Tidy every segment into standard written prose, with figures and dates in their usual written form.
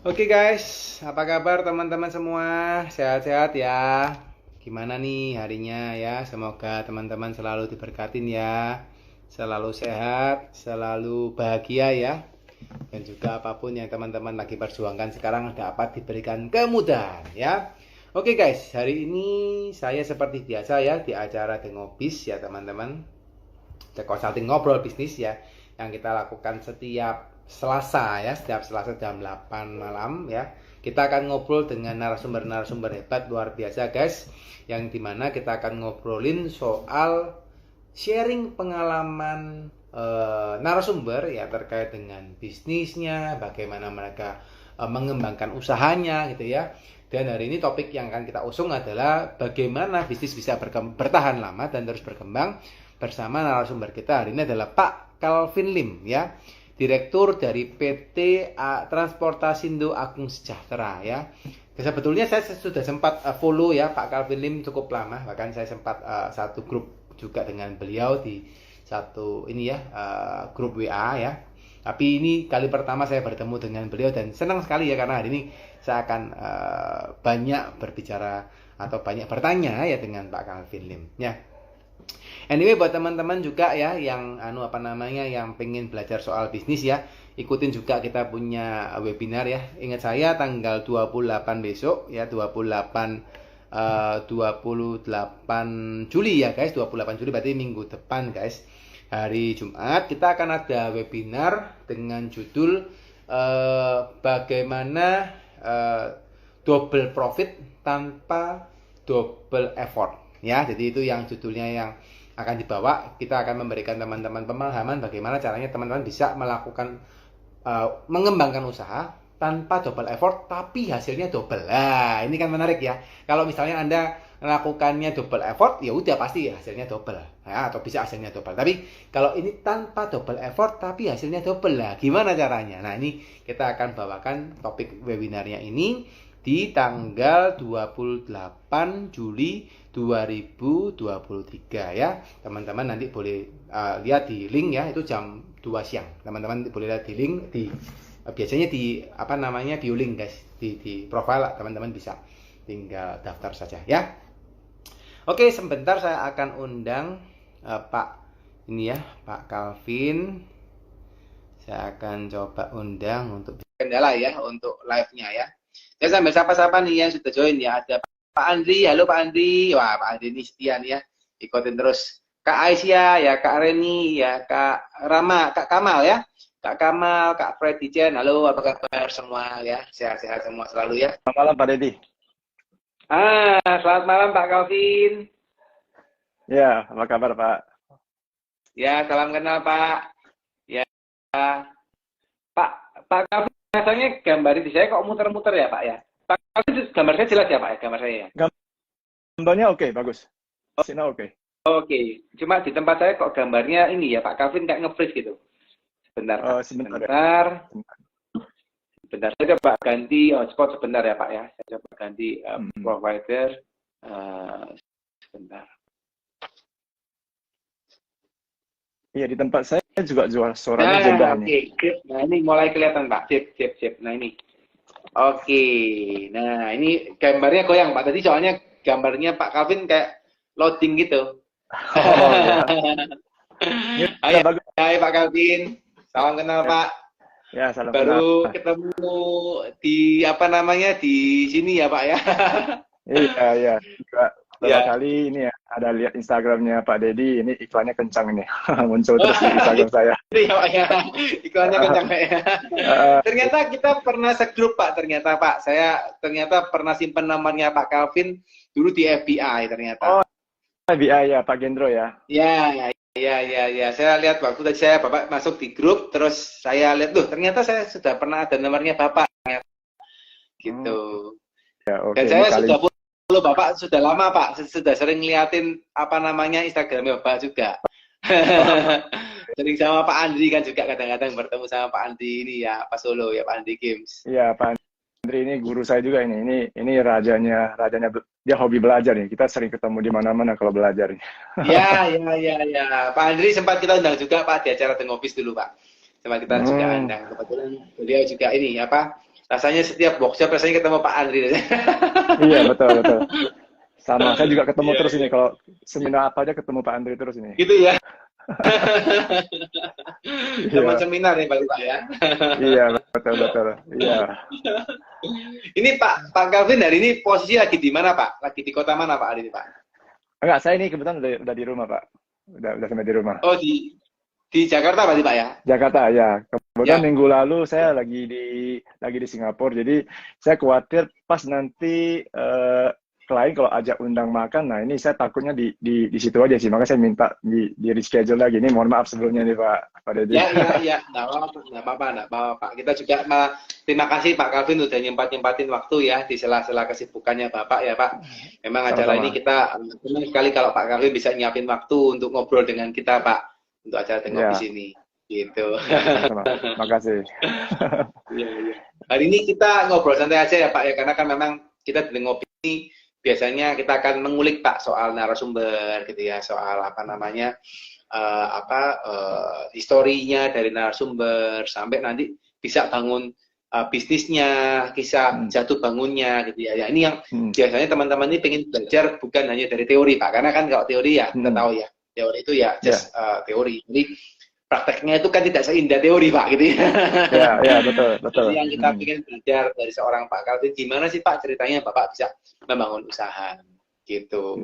Oke guys, apa kabar teman-teman semua? Sehat-sehat ya? Gimana nih harinya ya? Semoga teman-teman selalu diberkatin ya. Selalu sehat, selalu bahagia ya. Dan juga apapun yang teman-teman lagi perjuangkan sekarang dapat diberikan kemudahan ya. Oke guys, hari ini saya seperti biasa ya di acara The Ngobis ya teman-teman. The Consulting Ngobrol Bisnis ya, yang kita lakukan setiap Selasa ya, setiap Selasa jam 8 malam ya. Kita akan ngobrol dengan narasumber-narasumber hebat luar biasa guys, yang dimana kita akan ngobrolin soal sharing pengalaman narasumber ya terkait dengan bisnisnya, bagaimana mereka mengembangkan usahanya gitu ya. Dan hari ini topik yang akan kita usung adalah bagaimana bisnis bisa bertahan lama dan terus berkembang. Bersama narasumber kita hari ini adalah Pak Calvin Lim ya, Direktur dari PT Transportasindo Agung Sejahtera ya. Sebetulnya saya sudah sempat follow ya Pak Calvin Lim cukup lama, bahkan saya sempat satu grup juga dengan beliau di satu ini ya, grup WA ya. Tapi ini kali pertama saya bertemu dengan beliau dan senang sekali ya karena hari ini saya akan banyak berbicara atau banyak bertanya ya dengan Pak Calvin Lim ya. Anyway, buat teman-teman juga ya yang yang pengen belajar soal bisnis ya, ikutin juga kita punya webinar ya. Ingat saya tanggal 28 besok ya, 28 Juli ya guys, 28 Juli berarti minggu depan guys. Hari Jumat kita akan ada webinar dengan judul bagaimana double profit tanpa double effort ya. Jadi itu yang judulnya yang akan dibawa. Kita akan memberikan teman-teman pemahaman bagaimana caranya teman-teman bisa melakukan mengembangkan usaha tanpa double effort tapi hasilnya double. Nah, ini kan menarik ya. Kalau misalnya Anda melakukannya double effort, ya udah pasti hasilnya double ya, atau bisa hasilnya double. Tapi kalau ini tanpa double effort tapi hasilnya double lah, gimana caranya? Nah, ini kita akan bawakan topik webinarnya ini di tanggal 28 Juli 2023 ya. Teman-teman nanti boleh lihat di link ya, itu jam 2 siang. Teman-teman boleh lihat di link di biasanya di bio link guys, di profile teman-teman bisa tinggal daftar saja ya. Oke, sebentar saya akan undang Pak ini ya, Pak Calvin. Saya akan coba undang untuk kendala ya untuk live-nya ya. Saya sambil sapa-sapa nih yang sudah join ya. Ada Pak Andri, halo Pak Andri. Wah, Pak Andri ini setia nih ya. Ikutin terus. Kak Aisyah ya, Kak Reni ya, Kak Rama, Kak Kamal ya. Kak Kamal, Kak Freddy Jen. Halo, apa kabar semua ya? Sehat-sehat semua selalu ya. Selamat malam Pak Dedi. Selamat malam Pak Calvin. Ya, apa kabar Pak? Ya, salam kenal Pak. Ya, Pak Calvin, rasanya gambar di saya kok muter-muter ya Pak ya? Pak Calvin, gambar saya jelas ya Pak ya, gambar saya ya? Gambarnya oke, bagus. Sinyal oke. Oke, cuma di tempat saya kok gambarnya ini ya Pak Calvin kayak nge-freeze gitu. Sebentar Pak, Sebentar. Sebentar, saya coba ganti hotspot sebentar ya Pak ya. Saya coba ganti provider. Sebentar. Iya, di tempat saya juga jual suaranya jeda nih. Oke. Nah, ini mulai kelihatan Pak. Sip. Nah, ini. Oke. Nah, ini gambarnya goyang Pak. Tadi soalnya gambarnya Pak Calvin kayak loading gitu. Oh, ya. Hai Pak Calvin. Salam kenal ya. Pak. Ya, salam Baru kenal. ketemu di di sini ya Pak ya. Iya. Juga beberapa kali ini ya, ada lihat Instagramnya Pak Dedi, ini iklannya kencang nih. Muncul terus di Instagram saya. Iya Pak ya. Iklannya kencang Pak ya. Ternyata kita pernah segrup Pak, ternyata Pak. Saya ternyata pernah simpen nomornya Pak Calvin dulu di FBI ternyata. Oh, FBI ya, Pak Gendro ya. Ya. Saya lihat waktu tadi saya Bapak masuk di grup, terus saya lihat, ternyata saya sudah pernah ada nomornya Bapak. Gitu. Ya, oke. Dan saya sudah follow Bapak sudah lama Pak, sudah sering ngeliatin Instagramnya Bapak juga. Sering sama Pak Andri kan juga kadang-kadang bertemu sama Pak Andri ini ya, Pak Solo ya, Pak Andri Games. Iya, Pak Andri ini guru saya juga ini. Ini rajanya dia hobi belajar nih. Kita sering ketemu di mana-mana kalau belajar nih. Ya. Pak Andri sempat kita undang juga Pak di acara The Ngobis dulu Pak. Sempat kita juga undang. Kebetulan beliau juga ini Rasanya setiap workshop rasanya ketemu Pak Andri. Iya, betul, betul. Sama, saya juga ketemu Iya, terus iya. ini. Kalau seminar apa aja ketemu Pak Andri terus ini. Gitu ya. Teman Iya, seminar nih Pak ya. iya, betul, betul. Iya. Ini Pak Calvin hari ini posisi lagi di mana Pak? Lagi di kota mana Pak hari ini Pak? Enggak, saya ini kebetulan udah di rumah, Pak. Udah sampai di rumah. Oh di Jakarta berarti Pak ya? Jakarta, ya. Kebetulan Ya. minggu lalu saya lagi di Singapura, jadi saya khawatir pas nanti klien kalau ajak undang makan, nah ini saya takutnya di situ aja sih, maka saya minta di reschedule lagi. Ini mohon maaf sebelumnya nih Pak Deddy. Ya, nggak apa-apa, Pak. Kita juga terima kasih Pak Calvin udah nyempatin waktu ya di sela-sela kesibukannya Bapak ya Pak. Memang acara ini Sama-sama. kita senang sekali kalau Pak Calvin bisa nyiapin waktu untuk ngobrol dengan kita Pak untuk acara tengok di Ya, sini. Gitu. ya, sama-sama. Makasih. Iya, iya. Hari ini kita ngobrol santai aja ya Pak ya, karena kan memang kita di ngopi ini biasanya kita akan mengulik Pak soal narasumber gitu ya, soal apa namanya historinya dari narasumber sampai nanti bisa bangun bisnisnya, kisah jatuh bangunnya gitu ya. Ya ini yang biasanya teman-teman ini pengen belajar bukan hanya dari teori Pak, karena kan kalau teori ya kita tahu ya, teori itu ya just teori. Jadi prakteknya itu kan tidak seindah teori Pak gitu ya. Ya, betul, betul. Jadi yang kita ingin belajar dari seorang Pak Calvin, gimana sih Pak ceritanya Bapak bisa membangun usaha gitu.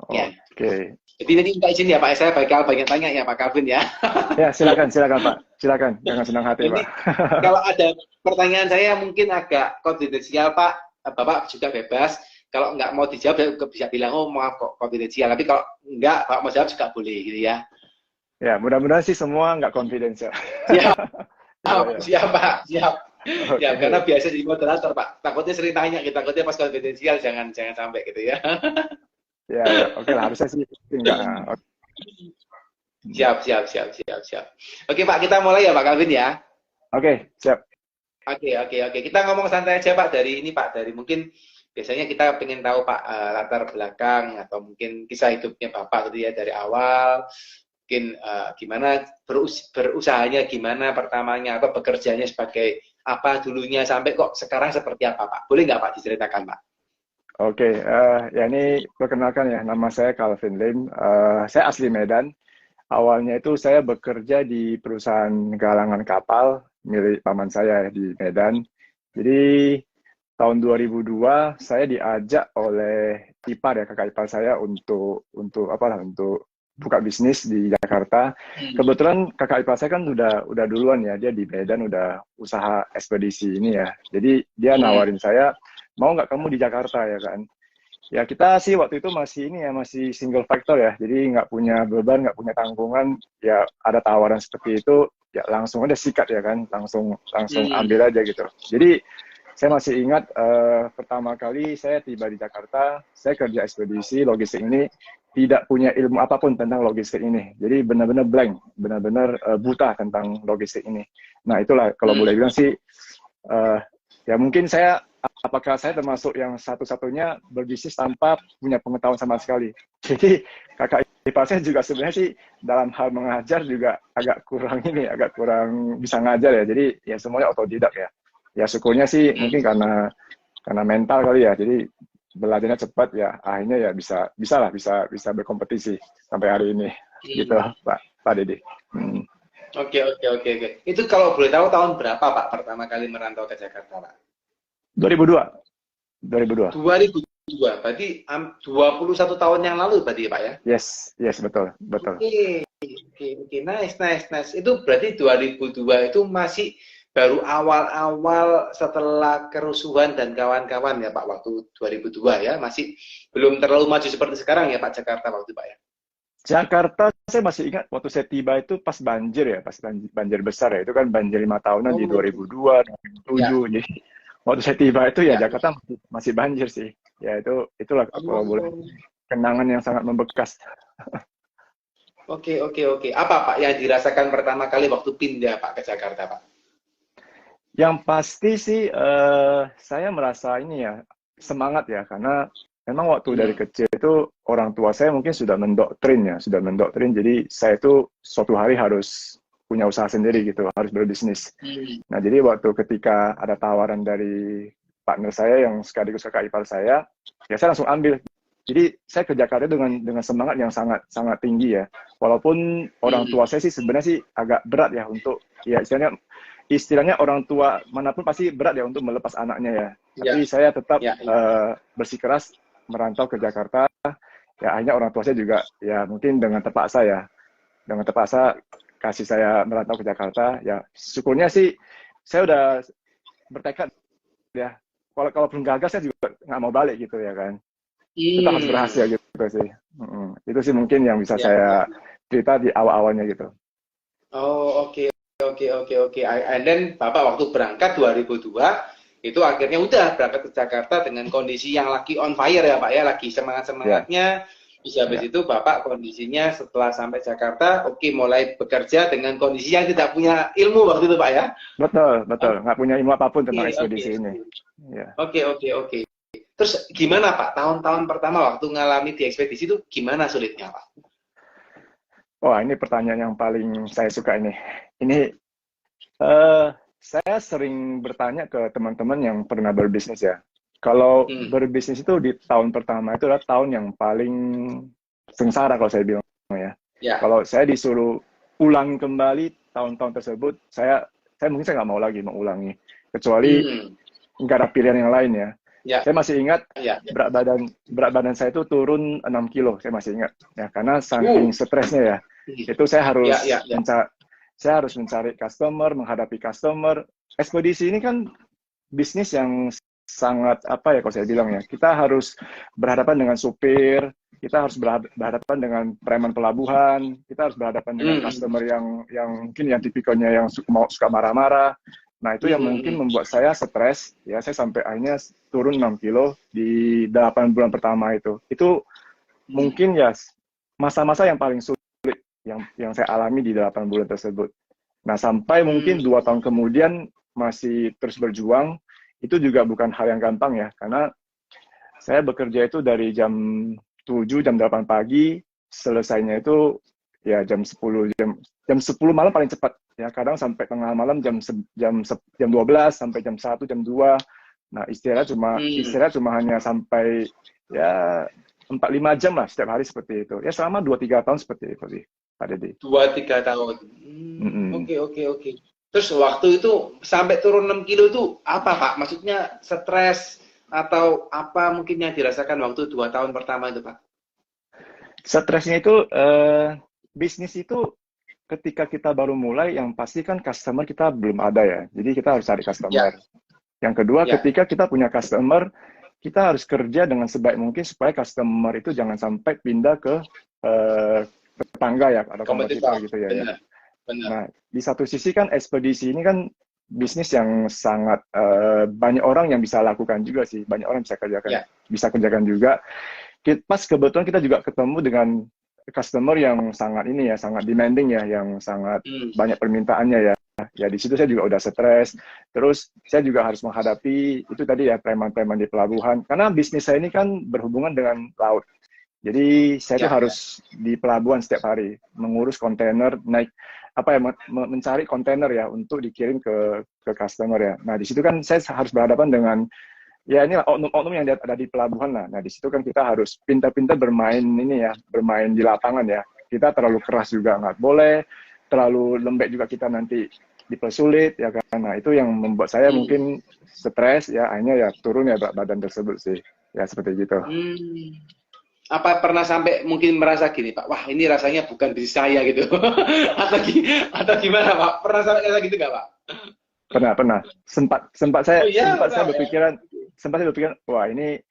Ya. Oke. Jadi nanti minta izin ya Pak, saya bakal banyak tanya ya Pak Calvin ya. Ya, silakan Pak. Silakan, jangan senang hati Ini Pak. kalau ada pertanyaan saya mungkin agak konfidensial Pak, Bapak juga bebas. Kalau nggak mau dijawab bisa bilang oh maaf kok konfidensial. Tapi kalau nggak Pak mau jawab juga boleh gitu ya. Ya, mudah-mudahan sih semua nggak confidential. Siap, Ya. siap Pak, siap. Oke. Ya, karena biasa jadi moderator Pak. Takutnya sering tanya, kita takutnya pas konfidensial jangan sampai gitu ya. Ya, oke lah, harusnya sih enggak. Siap. Oke Pak, kita mulai ya Pak Calvin ya. Oke, siap. Oke. Kita ngomong santai aja Pak dari ini Pak, dari mungkin biasanya kita pengen tahu Pak latar belakang atau mungkin kisah hidupnya Bapak gitu ya dari awal. Mungkin gimana berusahanya gimana pertamanya atau bekerjanya sebagai apa dulunya sampai kok sekarang seperti apa Pak? Boleh nggak Pak diceritakan Pak? Oke, ya ini perkenalkan ya, nama saya Calvin Lim. Saya asli Medan. Awalnya itu saya bekerja di perusahaan galangan kapal milik paman saya di Medan. Jadi tahun 2002 saya diajak oleh ipar ya, kakak ipar saya untuk buka bisnis di Jakarta. Kebetulan kakak ipar saya kan udah duluan ya, dia di Medan udah usaha ekspedisi ini ya. Jadi dia nawarin saya, mau nggak kamu di Jakarta ya kan? Ya kita sih waktu itu masih single factor ya, jadi nggak punya beban, nggak punya tanggungan. Ya ada tawaran seperti itu, ya langsung aja sikat ya kan, langsung ambil aja gitu. Jadi saya masih ingat pertama kali saya tiba di Jakarta, saya kerja ekspedisi logistik ini, tidak punya ilmu apapun tentang logistik ini. Jadi benar-benar blank, benar-benar buta tentang logistik ini. Nah itulah kalau boleh bilang sih, ya mungkin apakah saya termasuk yang satu-satunya berbisnis tanpa punya pengetahuan sama sekali. Jadi kakak ipar saya juga sebenarnya sih dalam hal mengajar juga agak kurang bisa ngajar ya. Jadi ya semuanya otodidak ya. Ya syukurnya sih mungkin karena mental kali ya. Jadi belajarnya cepat ya. Akhirnya ya bisa berkompetisi sampai hari ini. Gitu Pak Deddy. Oke. Itu kalau boleh tahu tahun berapa Pak pertama kali merantau ke Jakarta Pak? 2002. 2002. Berarti 21 tahun yang lalu berarti Pak ya? Yes, betul. Oke. Nice. Itu berarti 2002 itu masih baru awal-awal setelah kerusuhan dan kawan-kawan ya Pak, waktu 2002 ya, masih belum terlalu maju seperti sekarang ya Pak Jakarta waktu Pak ya? Jakarta saya masih ingat waktu saya tiba itu pas banjir ya, pas banjir besar ya, itu kan banjir 5 tahunan di 2002, 2007, jadi waktu saya tiba itu ya Jakarta masih banjir sih, ya itulah kalau boleh kenangan yang sangat membekas. Oke. Apa Pak yang dirasakan pertama kali waktu pindah Pak ke Jakarta Pak? Yang pasti sih saya merasa ini ya semangat ya, karena memang waktu dari kecil itu orang tua saya mungkin sudah mendoktrin, jadi saya itu suatu hari harus punya usaha sendiri gitu, harus berbisnis. Nah, jadi waktu ketika ada tawaran dari partner saya yang sekaligus kakak ipar saya, ya saya langsung ambil. Jadi saya ke Jakarta dengan semangat yang sangat sangat tinggi ya. Walaupun orang tua saya sih sebenarnya sih agak berat ya untuk, ya istilahnya orang tua manapun pasti berat ya untuk melepas anaknya ya. Tapi saya tetap bersikeras merantau ke Jakarta. Ya akhirnya orang tua saya juga ya mungkin dengan terpaksa kasih saya merantau ke Jakarta. Ya syukurnya sih saya udah bertekad ya. Kalaupun gagal saya juga nggak mau balik gitu ya kan. Tetap harus berhasil gitu sih. Itu sih mungkin yang bisa saya cerita di awal-awalnya gitu. Oh, oke. And then Bapak waktu berangkat 2002 itu akhirnya udah berangkat ke Jakarta dengan kondisi yang lagi on fire ya Pak ya, lagi semangat-semangatnya. Bisa habis itu Bapak kondisinya setelah sampai Jakarta, mulai bekerja dengan kondisi yang tidak punya ilmu waktu itu Pak ya. Betul. Nggak punya ilmu apapun tentang ekspedisi ini. Oke. Terus gimana Pak, tahun-tahun pertama waktu ngalami di ekspedisi itu gimana sulitnya Pak? Wah, ini pertanyaan yang paling saya suka ini. Saya sering bertanya ke teman-teman yang pernah berbisnis ya. Kalau berbisnis itu di tahun pertama itu adalah tahun yang paling sengsara kalau saya bilang ya. Kalau saya disuruh ulang kembali tahun-tahun tersebut, saya mungkin saya nggak mau lagi mengulangi. Kecuali nggak ada pilihan yang lain ya. Saya masih ingat berat badan saya itu turun 6 kilo, saya masih ingat. Ya, karena saking stresnya ya. Itu saya harus mencari customer, menghadapi customer. Ekspedisi ini kan bisnis yang sangat apa ya kalau saya bilang ya. Kita harus berhadapan dengan supir, kita harus berhadapan dengan preman pelabuhan, kita harus berhadapan dengan customer yang mungkin yang tipikalnya yang suka marah-marah. Nah, itu yang mungkin membuat saya stres, ya saya sampai akhirnya turun 6 kilo di 8 bulan pertama itu. Itu mungkin ya masa-masa yang paling sulit yang saya alami di 8 bulan tersebut. Nah, sampai mungkin 2 tahun kemudian masih terus berjuang, itu juga bukan hal yang gampang ya, karena saya bekerja itu dari jam 7, jam 8 pagi, selesainya itu ya jam 10 malam paling cepat ya, kadang sampai tengah malam jam 12 sampai jam 1 jam 2. Nah, istirahat cuma hanya sampai ya 4-5 jam lah setiap hari seperti itu. Ya selama 2-3 tahun seperti itu sih, Pak Deddy. 2-3 tahun. Oke. Terus waktu itu sampai turun 6 kilo itu apa Pak? Maksudnya stres atau apa mungkin yang dirasakan waktu 2 tahun pertama itu Pak? Stresnya itu bisnis itu ketika kita baru mulai, yang pasti kan customer kita belum ada ya. Jadi kita harus cari customer. Yang kedua, ketika kita punya customer, kita harus kerja dengan sebaik mungkin supaya customer itu jangan sampai pindah ke tetangga ya, atau kompetitor gitu ya. Benar. Nah, di satu sisi kan ekspedisi ini kan bisnis yang sangat banyak orang yang bisa lakukan juga sih. Banyak orang bisa kerjakan juga. Pas kebetulan kita juga ketemu dengan customer yang sangat sangat demanding ya, yang sangat banyak permintaannya ya. Ya di situ saya juga udah stres. Terus saya juga harus menghadapi itu tadi ya, preman-preman di pelabuhan. Karena bisnis saya ini kan berhubungan dengan laut. Jadi saya tuh harus di pelabuhan setiap hari, mengurus kontainer, mencari kontainer ya untuk dikirim ke customer ya. Nah di situ kan saya harus berhadapan dengan ya ini oknum-oknum yang ada di pelabuhan lah. Nah di situ kan kita harus pintar-pintar bermain di lapangan ya. Kita terlalu keras juga nggak boleh, terlalu lembek juga kita nanti dipersulit ya kan. Nah itu yang membuat saya mungkin stres ya, akhirnya ya turun ya badan tersebut sih. Ya seperti gitu. Apa pernah sampai mungkin merasa gini Pak, wah ini rasanya bukan bisnis saya gitu, atau gimana Pak? Pernah sampai kayak gitu nggak Pak? Pernah. Sempat saya berpikiran, wah ini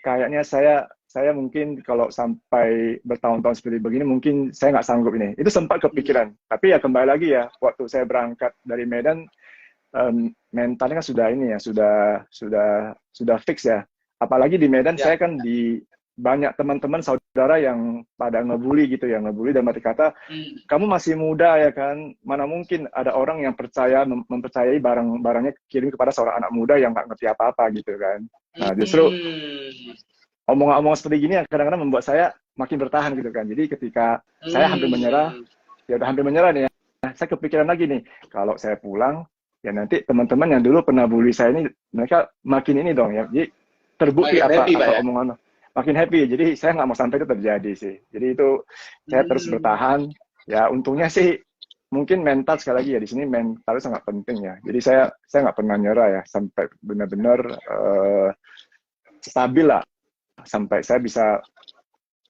kayaknya saya mungkin kalau sampai bertahun-tahun seperti begini mungkin saya nggak sanggup ini. Itu sempat kepikiran. Tapi ya kembali lagi ya, waktu saya berangkat dari Medan, mentalnya kan sudah fix ya. Apalagi di Medan saya kan di banyak teman-teman saudara yang pada ngebully gitu ya, ngebully dan arti kata kamu masih muda ya kan, mana mungkin ada orang yang mempercayai barangnya kirim kepada seorang anak muda yang nggak ngerti apa-apa gitu kan. Nah justru omongan-omongan seperti gini yang kadang-kadang membuat saya makin bertahan gitu kan. Jadi ketika saya hampir menyerah, ya udah hampir menyerah nih ya, saya kepikiran lagi nih, kalau saya pulang, ya nanti teman-teman yang dulu pernah bully saya ini, mereka makin ini dong ya. Jadi terbukti Makin apa happy Pak apa ya. omongan, makin happy. Jadi saya nggak mau sampai itu terjadi sih. Jadi itu saya terus Hmm. bertahan. Ya untungnya sih mungkin mental sekali lagi ya, di sini mental sangat penting ya. Jadi saya nggak pernah nyerah ya sampai benar-benar stabil lah, sampai saya bisa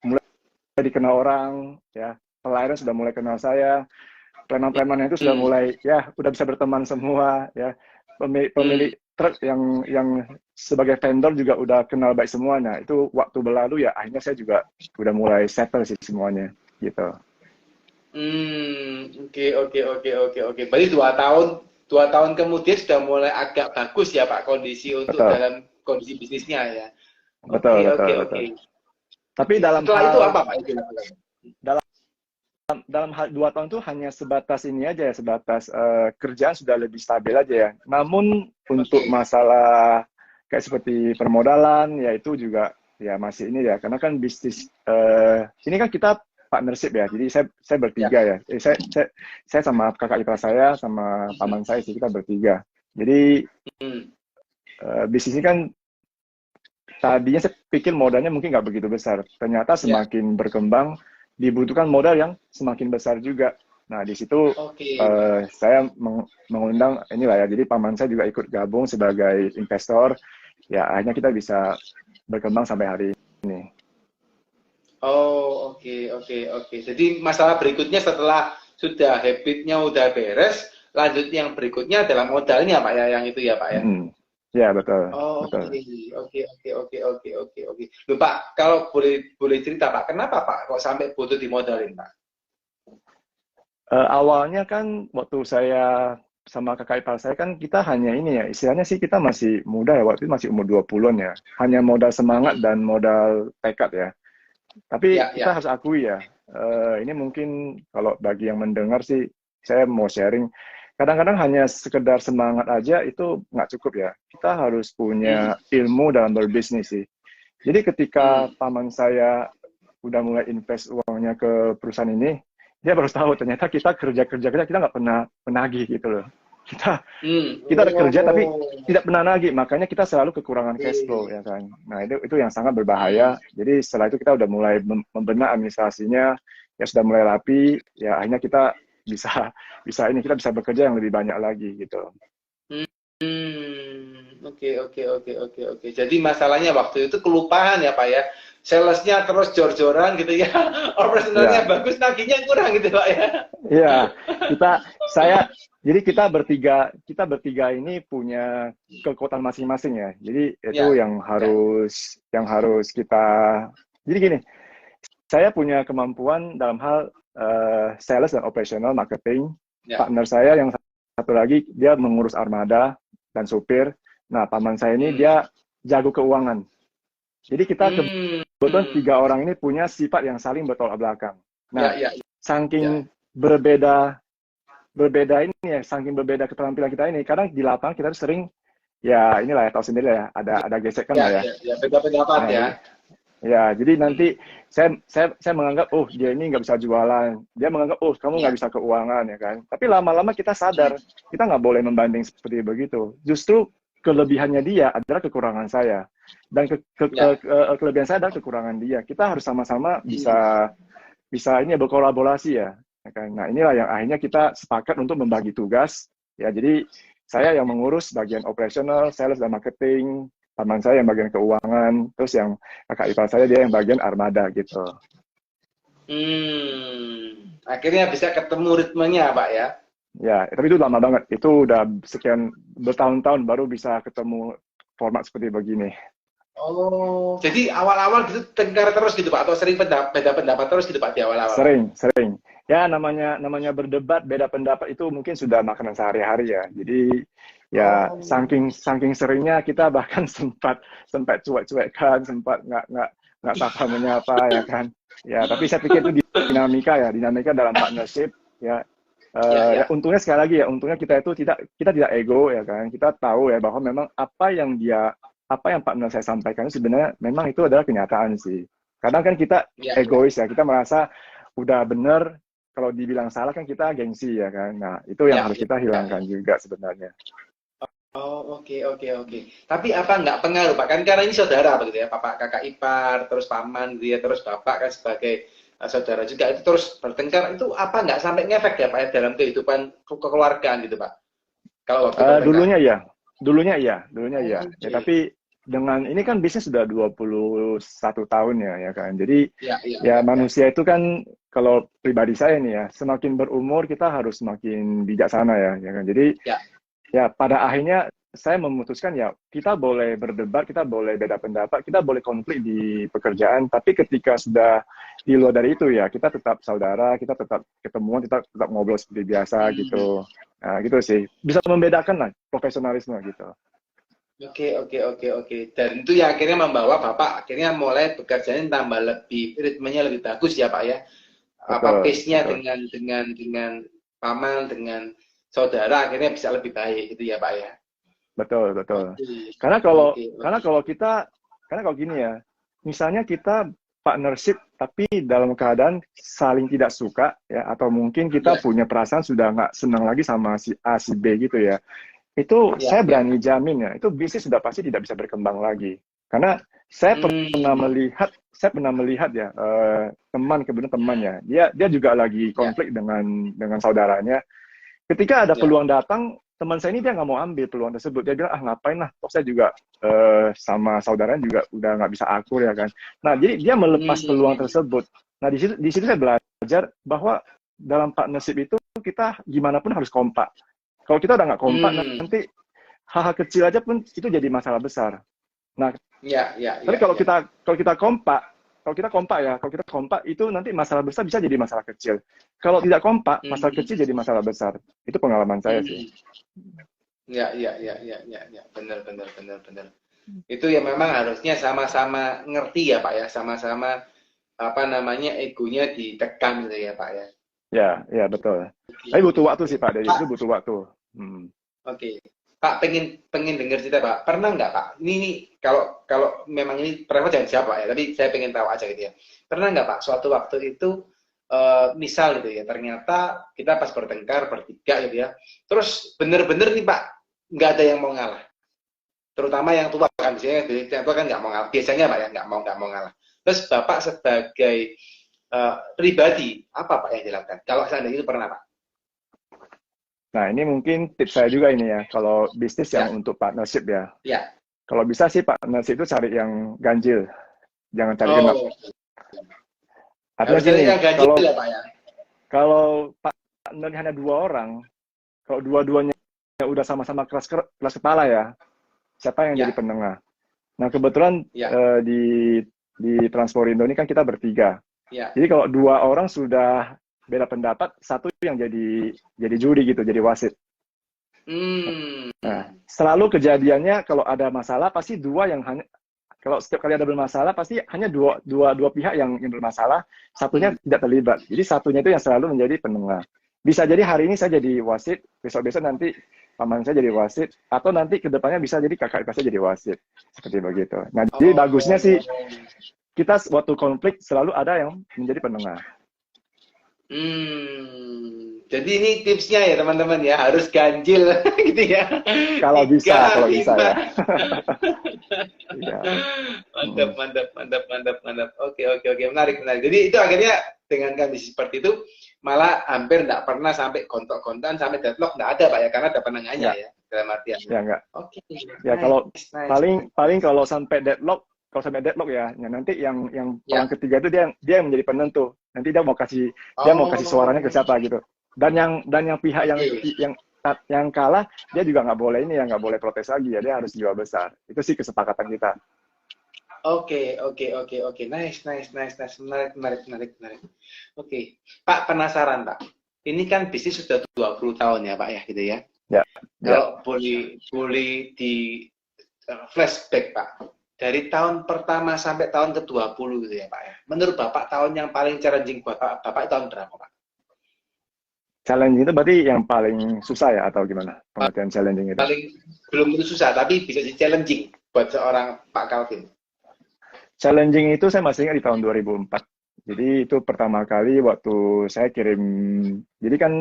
mulai dikenal orang ya, pelayanan sudah mulai kenal saya, preman-premannya itu sudah Hmm. mulai ya udah bisa berteman semua ya, pemilik Hmm. truk yang sebagai vendor juga udah kenal baik semuanya. Itu waktu berlalu ya, akhirnya saya juga udah mulai settle sih semuanya gitu. Oke, oke, oke, oke, oke. Berarti 2 tahun kemudian sudah mulai agak bagus ya Pak kondisi untuk Betul, dalam kondisi bisnisnya ya. betul, Oke, betul, oke, betul. oke. Tapi Oke, dalam setelah itu hal apa Pak yang dilakukan? dalam dalam hal 2 tahun itu hanya sebatas ini aja ya, sebatas kerjaan sudah lebih stabil aja ya. Namun untuk Oke. masalah kayak seperti permodalan ya itu juga ya masih ini ya, karena kan bisnis ini kan kita partnership ya. Jadi saya Ya. bertiga ya. Saya sama kakak ipar saya sama paman saya sih, kita bertiga. Jadi Hmm. bisnis ini kan tadinya saya pikir modalnya mungkin nggak begitu besar. Ternyata Ya. semakin berkembang, dibutuhkan modal yang semakin besar juga. Nah, di situ Oke. saya mengundang inilah ya, jadi paman saya juga ikut gabung sebagai investor. Ya, akhirnya kita bisa berkembang sampai hari ini. Oh, oke, oke, oke. Jadi masalah berikutnya setelah sudah habitnya udah beres, lanjut yang berikutnya adalah modalnya Pak ya, yang itu ya Pak ya. Mm. Ya, betul, Oh, oke, betul. oke, oke, oke, oke, oke, oke. Loh Pak, kalau boleh boleh cerita Pak, kenapa Pak kok sampai butuh dimodalin Pak? Awalnya kan waktu saya sama kakak ipar saya kan kita hanya ini ya, istilahnya sih kita masih muda ya, waktu itu masih umur 20-an ya. Hanya modal semangat Hmm. dan modal tekad ya. Tapi Ya, kita ya. harus akui ya, ini mungkin kalau bagi yang mendengar sih, saya mau sharing. Kadang-kadang hanya sekedar semangat aja itu nggak cukup ya. Kita harus Hmm. punya ilmu dalam berbisnis sih. Jadi ketika Hmm. paman saya udah mulai invest uangnya ke perusahaan ini, dia baru tahu ternyata kita kerja-kerja kita nggak pernah menagih gitu loh. Kita Hmm. kita ada kerja tapi Oh, tidak pernah nagih, makanya kita selalu kekurangan cash flow oke. ya kan. Nah itu yang sangat Hmm. berbahaya. Jadi setelah itu kita udah mulai membenak administrasinya, ya sudah mulai rapi, ya akhirnya kita bisa bisa ini kita bisa bekerja yang lebih banyak lagi gitu. Oke, oke, oke, oke, oke. Jadi masalahnya waktu itu kelupaan ya Pak ya. Salesnya terus jor-joran gitu ya. Operasionalnya Ya, bagus, nagihnya kurang gitu Pak ya. ya saya jadi kita bertiga ini punya kekuatan masing-masing ya. Jadi itu Ya, ya, yang harus kita. Jadi gini, saya punya kemampuan dalam hal sales dan operational marketing. ya. Partner saya yang satu lagi dia mengurus armada dan supir. Nah, paman saya ini Hmm. dia jago keuangan. Jadi kita Hmm. kebetulan 3 orang ini punya sifat yang saling bertolak belakang. Ya, Nah, ya, ya. saking berbeda berbeda ini ya, saking berbeda keterampilan kita ini, kadang di lapangan kita sering ya inilah ya, tahu sendiri ya, ada gesekan Ya, lah ya. ya, ya. Beda pendapat Nah, ya. jadi Hmm. nanti saya menganggap, oh dia ini nggak bisa jualan. Dia menganggap, oh kamu nggak Ya. bisa keuangan ya kan. Tapi lama-lama kita sadar, kita nggak boleh membanding seperti begitu. Justru kelebihannya dia adalah kekurangan saya. Dan Ya. kelebihan saya adalah kekurangan dia. Kita harus sama-sama Hmm. bisa bisa ini ya, berkolaborasi ya. Ya kan? Nah inilah yang akhirnya kita sepakat untuk membagi tugas. Ya jadi saya yang mengurus bagian operasional, sales dan marketing, teman saya yang bagian keuangan, terus yang kakak ipar saya dia yang bagian armada gitu. Akhirnya bisa ketemu ritmenya, Pak ya. Ya, tapi itu lama banget. Itu udah sekian bertahun-tahun baru bisa ketemu format seperti begini. Oh, jadi awal-awal gitu tengkar terus gitu Pak, atau sering beda pendapat terus gitu Pak di awal-awal Pak? Sering, sering. Ya namanya berdebat, beda pendapat itu mungkin sudah makanan sehari-hari ya. Jadi ya Oh, saking saking seringnya kita bahkan sempat sempat cuek-cuekan, sempat nggak sapa menyapa ya kan. Ya tapi saya pikir itu dinamika ya, dinamika dalam partnership ya. ya, Ya ya. untungnya sekali lagi ya, untungnya kita itu kita tidak ego ya kan. Kita tahu ya bahwa memang apa yang partner saya sampaikan sebenarnya memang itu adalah kenyataan sih. Kadang kan kita Ya, ya. egois ya, kita merasa udah bener, kalau dibilang salah kan kita gengsi ya kan. Nah, itu yang Ya, harus kita ya. hilangkan juga sebenarnya. Oh, oke. Tapi apa nggak pengaruh, Pak? Kan karena ini saudara begitu ya, Bapak kakak ipar, terus paman dia, terus Bapak kan sebagai saudara juga itu terus bertengkar itu apa nggak sampai ngefek ya Pak ya dalam kehidupan kekeluargaan gitu Pak? Kalau waktu bertengkar. Dulunya ya, dulunya ya. Ya Oke. tapi dengan ini kan bisnis sudah 21 tahun ya kan. Jadi ya Ya. manusia itu kan kalau pribadi saya nih ya, semakin berumur kita harus semakin bijaksana ya kan. Jadi Ya. ya pada akhirnya saya memutuskan ya kita boleh berdebat, kita boleh beda pendapat, kita boleh konflik di pekerjaan, tapi ketika sudah di luar dari itu ya kita tetap saudara, kita tetap ketemuan, kita tetap ngobrol seperti biasa Hmm. gitu. Nah, gitu sih. Bisa membedakan lah profesionalisme gitu. Oke. Dan itu ya akhirnya membawa Bapak akhirnya mulai bekerjanya tambah lebih ritmenya lebih bagus ya Pak ya. Apa Betul, pace-nya betul. dengan paman dengan saudara akhirnya bisa lebih baik gitu ya Pak ya. Betul, betul. Oke. Karena kalau Oke. karena kalau kita karena kalau gini ya, misalnya kita partnership tapi dalam keadaan saling tidak suka ya atau mungkin kita Ya, punya perasaan sudah nggak senang lagi sama si A si B gitu ya. Itu saya ya. berani jamin ya, itu bisnis sudah pasti tidak bisa berkembang lagi. Karena Hmm. saya pernah melihat ya teman kebetulan temannya, dia juga lagi Ya, konflik dengan saudaranya. Ketika ada ya. peluang datang, teman saya ini dia nggak mau ambil peluang tersebut. Dia bilang, ah ngapain lah, toh saya juga sama saudaranya juga udah nggak bisa akur ya kan. Nah, jadi dia melepas peluang Hmm. tersebut. Nah, di situ saya belajar bahwa dalam partnership itu kita gimana pun harus kompak. Kalau kita udah nggak kompak, Hmm. nanti hal-hal kecil aja pun itu jadi masalah besar. Nah, tapi Ya. kalau kita kompak itu nanti masalah besar bisa jadi masalah kecil. Kalau tidak kompak, masalah Hmm. kecil jadi masalah besar. Itu pengalaman saya sih. Hmm. Ya. Benar. Itu ya memang harusnya sama-sama ngerti ya Pak ya, sama-sama apa namanya egonya ditekan gitu ya Pak ya. Ya, ya betul. Tapi butuh waktu Oke. sih Pak Dedi, itu Pak, butuh waktu. Hmm. oke. Pak pengen dengar cerita Pak. Pernah nggak Pak? Ini kalau kalau memang ini pernah jangan siapa Pak ya, tapi saya pengen tahu aja gitu ya. Pernah nggak Pak suatu waktu itu misal gitu ya, ternyata kita pas bertengkar bertiga gitu ya. Terus bener-bener nih Pak, nggak ada yang mau ngalah. Terutama yang tua kan, biasanya yang tua kan nggak mau ngalah. Biasanya Pak ya, nggak mau ngalah. Terus Bapak sebagai pribadi, apa Pak yang dilakukan? Kalau seandainya itu pernah Pak? Nah, ini mungkin tips saya juga ini ya, kalau bisnis yang Ya, untuk partnership ya. ya. Kalau bisa sih partnership itu cari yang ganjil, jangan cari genap. Oh, Artinya harus cari gini, yang ganjil kalau ya Pak ya? kalau partnernya hanya 2 orang, kalau dua-duanya udah sama-sama keras kepala ya, siapa yang jadi Ya, penengah? Nah, kebetulan ya, di Transporindo ini kan kita bertiga. ya. Jadi kalau 2 orang sudah beda pendapat, satu yang jadi juri gitu, jadi wasit. Hmm. Nah, selalu kejadiannya kalau ada masalah pasti dua yang hanya kalau setiap kali ada bermasalah pasti hanya dua pihak yang bermasalah, satunya Hmm. tidak terlibat. Jadi satunya itu yang selalu menjadi penengah. Bisa jadi hari ini saya jadi wasit, besok-besok nanti paman saya jadi wasit, atau nanti kedepannya bisa jadi kakak ipar saya jadi wasit. Seperti begitu. Nah, jadi bagusnya sih Oh. kita waktu konflik selalu ada yang menjadi penengah. Jadi ini tipsnya ya teman-teman ya, harus ganjil gitu ya. Kalau bisa, Tiga, kalau bisa ya. lima. Iya. Mm-mm. Mantap. Oke. Menarik. Jadi itu akhirnya dengan kondisi seperti itu malah hampir nggak pernah sampai gontok-gontaan sampai deadlock nggak ada Pak ya karena ada penengahnya Enggak, ya dalam artian. ya enggak. Oke, Ya kalau nice. paling paling kalau sampai deadlock ya nanti yang orang Ya. ketiga itu dia yang menjadi penentu. Nanti dia mau kasih suaranya ke Oh, siapa gitu. Dan yang pihak oke. yang kalah dia juga nggak boleh ini ya nggak boleh protes lagi ya dia harus jiwa besar. Itu sih kesepakatan kita. Oke. Nice. Menarik. Oke. Pak, penasaran, Pak. Ini kan bisnis sudah 20 tahun ya, Pak ya, gitu ya. Ya, ya. Kalau boleh di flashback, Pak. Dari tahun pertama sampai tahun ke-20 gitu ya, Pak ya. Menurut Bapak tahun yang paling challenging buat Bapak tahun berapa, Pak? Challenging itu berarti yang paling susah ya atau gimana pengertian challenging itu? Paling belum tentu susah, tapi bisa di challenging buat seorang Pak Calvin. Challenging itu saya masih ingat di tahun 2004. Jadi itu pertama kali waktu saya kirim, jadi kan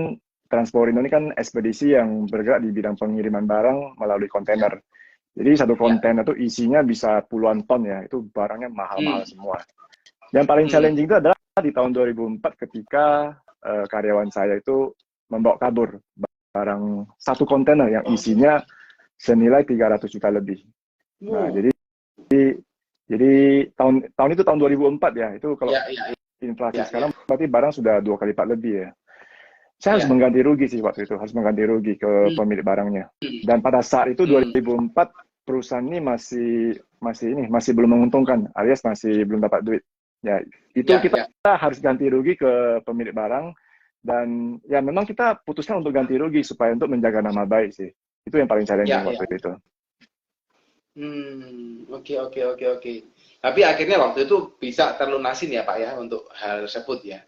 Transporindo ini kan ekspedisi yang bergerak di bidang pengiriman barang melalui kontainer. Jadi satu Ya. kontainer itu isinya bisa puluhan ton ya, itu barangnya mahal-mahal Hmm. semua. Yang paling Hmm. challenging itu adalah di tahun 2004 ketika karyawan saya itu membawa kabur barang satu kontainer yang isinya senilai 300 juta lebih. Nah, Wow. jadi tahun itu tahun 2004 ya, itu kalau Ya, ya, inflasi ya, ya, sekarang berarti barang sudah 2 kali lipat lebih ya. Saya harus ya. mengganti rugi sih waktu itu, harus mengganti rugi ke Hmm. pemilik barangnya. Dan pada saat itu Hmm. 2004 perusahaan ini masih belum menguntungkan, alias masih belum dapat duit. Ya, itu Ya, kita ya. harus ganti rugi ke pemilik barang dan ya memang kita putuskan untuk ganti rugi supaya untuk menjaga nama baik sih. Itu yang paling challenging Ya, ya. waktu itu. Oke, oke, oke, oke. Tapi akhirnya waktu itu bisa terlunasin ya Pak ya untuk hal tersebut ya.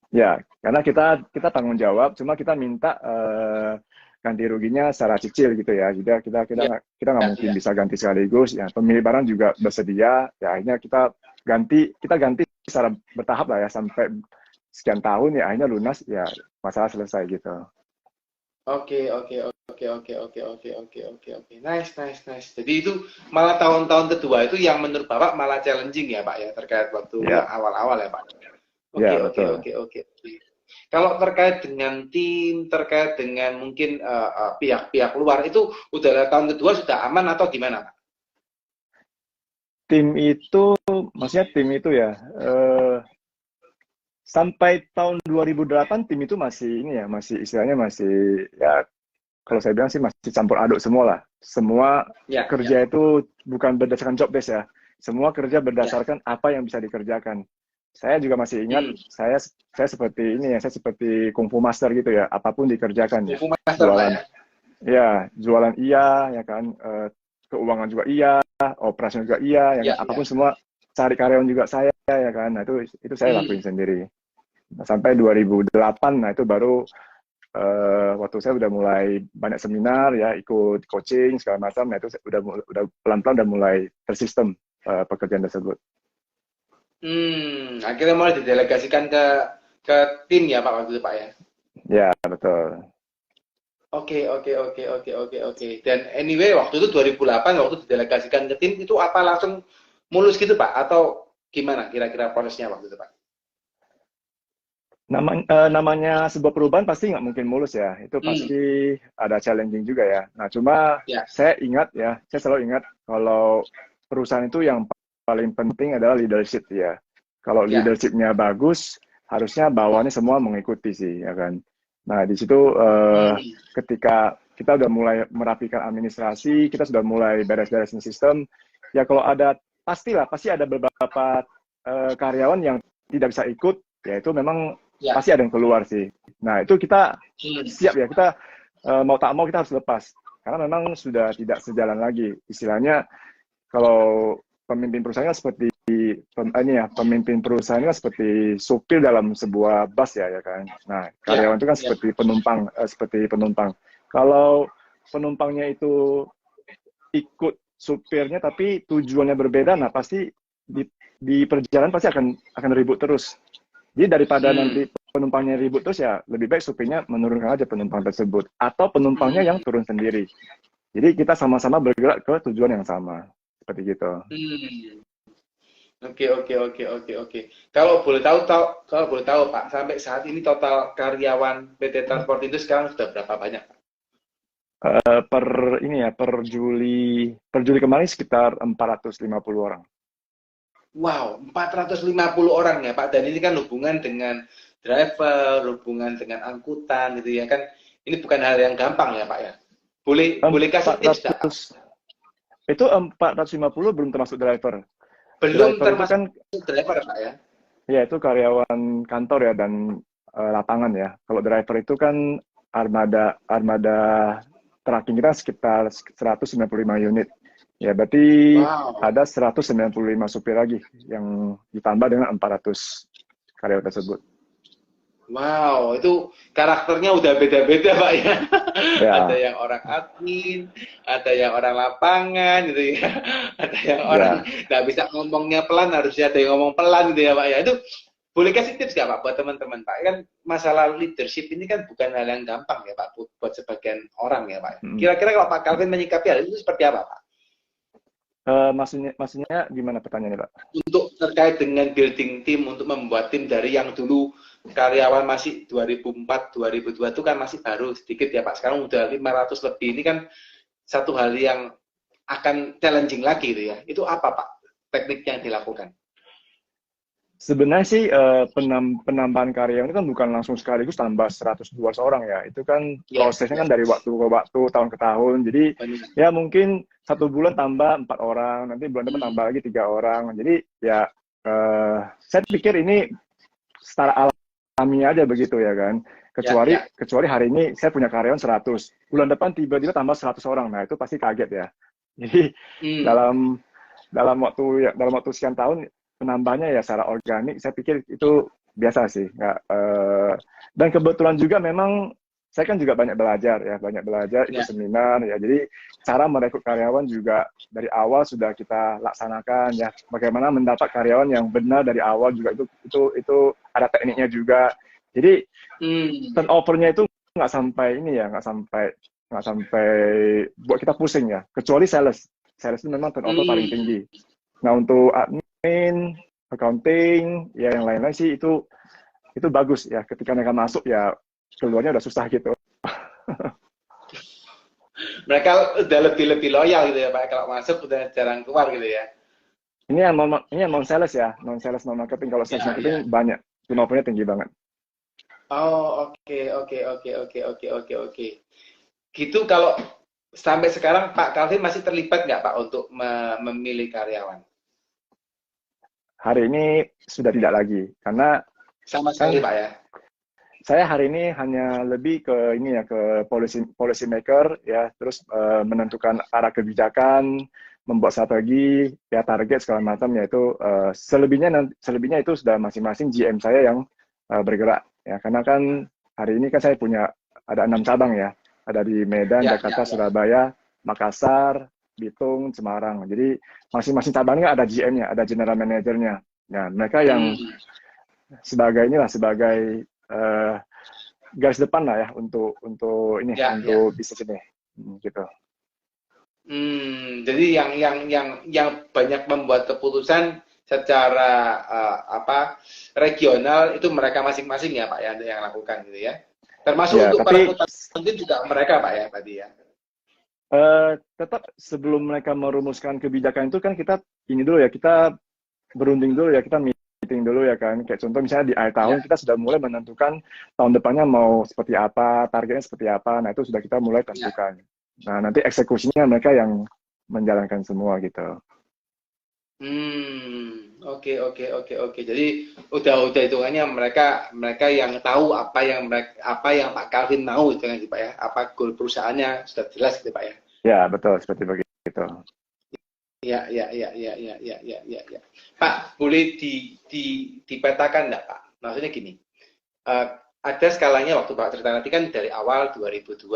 Ya, karena kita tanggung jawab, cuma kita minta ganti ruginya secara cicil gitu ya. Jadi Ya, kita nggak mungkin ya. bisa ganti sekaligus. Ya, pemilik barang juga bersedia. Ya, akhirnya kita ganti secara bertahap lah ya sampai sekian tahun ya akhirnya lunas ya masalah selesai gitu. Oke, oke, oke, oke, oke, oke, oke, oke, oke. Nice, nice, nice. Jadi itu malah tahun-tahun kedua itu yang menurut Bapak malah challenging ya Pak ya terkait waktu yang Ya, awal-awal ya Pak. Oke, ya oke, betul. oke, oke, oke. Kalau terkait dengan tim, terkait dengan mungkin pihak-pihak luar itu udah tahun kedua sudah aman atau gimana Pak? Tim itu, maksudnya tim itu ya. Sampai tahun 2008 tim itu masih ini ya, masih istilahnya masih ya kalau saya bilang sih masih campur aduk semua lah. Semua Ya, ya, kerja itu bukan berdasarkan job desk ya. Semua kerja ya. berdasarkan apa yang bisa dikerjakan. Saya juga masih ingat Hmm. saya seperti ini ya, saya seperti kungfu master gitu ya, apapun dikerjakan ya. Kufu master Pak Jualan ya. jualan iya ya kan, keuangan juga iya, operasi juga iya ya kan, Ya, ya. apapun semua cari karyawan juga saya ya kan. Nah, itu saya Hmm. lakuin sendiri. Nah, sampai 2008 nah itu baru waktu saya udah mulai banyak seminar ya, ikut coaching segala macam, nah itu udah pelan-pelan udah mulai tersistem pekerjaan tersebut. Akhirnya mulai didelegasikan ke tim ya Pak waktu itu Pak ya. Ya, betul. Oke, oke, oke, oke, oke, oke. Dan anyway waktu itu 2008 waktu didelegasikan ke tim itu apa langsung mulus gitu Pak atau gimana kira-kira prosesnya waktu itu Pak? Namanya sebuah perubahan pasti nggak mungkin mulus ya. Itu Hmm, pasti ada challenging juga ya. Nah, cuma ya, saya selalu ingat kalau perusahaan itu yang paling penting adalah leadership ya. Kalau ya. leadershipnya bagus, harusnya bawahnya semua mengikuti sih, ya kan. Nah, di situ Hmm, ketika kita udah mulai merapikan administrasi, kita sudah mulai beres-beresin sistem, ya kalau ada pasti ada beberapa karyawan yang tidak bisa ikut, ya itu memang ya. pasti ada yang keluar sih. Nah, itu kita Hmm, siap ya, kita mau tak mau kita harus lepas. Karena memang sudah tidak sejalan lagi. Istilahnya kalau pemimpin perusahaan seperti pemimpin perusahaan kan seperti supir dalam sebuah bus ya kan. Nah, ya, karyawan itu kan ya. seperti penumpang. Kalau penumpangnya itu ikut supirnya tapi tujuannya berbeda, nah pasti di perjalanan pasti akan ribut terus. Jadi daripada Hmm, nanti penumpangnya ribut terus ya lebih baik supirnya menurunkan aja penumpang tersebut atau penumpangnya yang hmm, turun sendiri. Jadi kita sama-sama bergerak ke tujuan yang sama. Seperti gitu. hmm. Oke, oke, oke, oke, oke. Kalau boleh tahu Pak, sampai saat ini total karyawan PT Transport itu sekarang sudah berapa banyak Pak? Per ini ya per Juli kemarin sekitar 450 orang. Wow, 450 orang ya Pak. Dan ini kan hubungan dengan driver, hubungan dengan angkutan gitu ya kan. Ini bukan hal yang gampang ya Pak ya. Boleh boleh kasih tips nggak Pak? 400 itu 450 belum termasuk driver. Belum Driver itu termasuk kan driver Pak ya. ya itu karyawan kantor ya dan lapangan ya. Kalau driver itu kan armada armada tracking kita sekitar 195 unit. Ya, berarti Wow. ada 195 supir lagi yang ditambah dengan 400 karyawan tersebut. Wow, itu karakternya udah beda-beda Pak ya. Ada Ya, yang orang admin, ada yang orang lapangan gitu ya. Ada yang orang ya, nggak bisa ngomongnya pelan, harusnya ada yang ngomong pelan gitu ya Pak ya. Itu boleh kasih tips nggak Pak buat teman-teman Pak? Kan masalah leadership ini kan bukan hal yang gampang ya Pak buat sebagian orang ya Pak. Mm. Kira-kira kalau Pak Calvin menyikapi hal itu seperti apa Pak? Maksudnya gimana pertanyaannya, Pak? Untuk terkait dengan building tim, untuk membuat tim dari yang dulu karyawan masih 2004, 2002 itu kan masih baru sedikit ya Pak. Sekarang udah 500 lebih. Ini kan satu hal yang akan challenging lagi gitu ya. Itu apa Pak teknik yang dilakukan? Sebenarnya sih penambahan karyawan itu kan bukan langsung sekaligus tambah 100-200 orang ya. Itu kan prosesnya kan dari waktu ke waktu, tahun ke tahun. Jadi ya mungkin 1 bulan tambah 4 orang, nanti bulan depan tambah lagi 3 orang. Jadi ya saya pikir ini secara alami aja begitu ya kan. Kecuali hari ini saya punya karyawan 100, bulan depan tiba-tiba tambah 100 orang. Nah itu pasti kaget ya. Jadi dalam waktu sekian tahun penambahnya ya secara organik, saya pikir itu biasa sih. Dan kebetulan juga memang saya kan juga banyak belajar, ikut seminar ya. Jadi cara merekrut karyawan juga dari awal sudah kita laksanakan ya. Bagaimana mendapat karyawan yang benar dari awal juga itu ada tekniknya juga. Jadi turnovernya itu nggak sampai buat kita pusing ya. Kecuali sales itu memang turnover paling tinggi. Nah untuk admin, accounting, ya yang lain-lain sih itu bagus ya. Ketika mereka masuk ya keluarnya udah susah gitu. Mereka udah lebih loyal gitu ya Pak. Kalau masuk udah jarang keluar gitu ya. Ini yang non sales ya, non sales non marketing. Kalau sales marketing banyak, turnovernya tinggi banget. Oh oke. Gitu kalau sampai sekarang Pak Calvin masih terlibat nggak Pak untuk memilih karyawan? Hari ini sudah tidak lagi, karena sama sekali Pak ya. Saya hari ini hanya lebih ke ini ya, ke policy maker ya, terus menentukan arah kebijakan, membuat strategi, ya target segala macam, yaitu selebihnya itu sudah masing-masing GM saya yang bergerak ya, karena kan hari ini kan saya punya ada 6 cabang ya, ada di Medan, Jakarta, Surabaya, Makassar, Bitung, Semarang. Jadi masing-masing cabangnya ada GM-nya, ada general manager-nya. Nah, mereka yang sebagai garis depan lah ya untuk bisnis ini, gitu. Jadi yang banyak membuat keputusan secara regional itu mereka masing-masing ya Pak yang lakukan gitu ya. Termasuk untuk perekrutan mungkin juga mereka Pak ya tadi ya. Tetap sebelum mereka merumuskan kebijakan itu kan kita berunding dulu ya, kita meeting dulu ya kan. Kayak contoh misalnya di akhir tahun kita sudah mulai menentukan tahun depannya mau seperti apa, targetnya seperti apa. Nah itu sudah kita mulai tentukan. Nah nanti eksekusinya mereka yang menjalankan semua gitu. Oke. Jadi udah hitungannya mereka yang tahu apa yang Pak Calvin mau itu kan Pak ya. Apa goal perusahaannya sudah jelas gitu Pak ya. Ya betul, seperti begitu. Ya. Pak, boleh dipetakan enggak Pak? Maksudnya gini. Ada skalanya waktu Pak cerita nanti kan dari awal 2002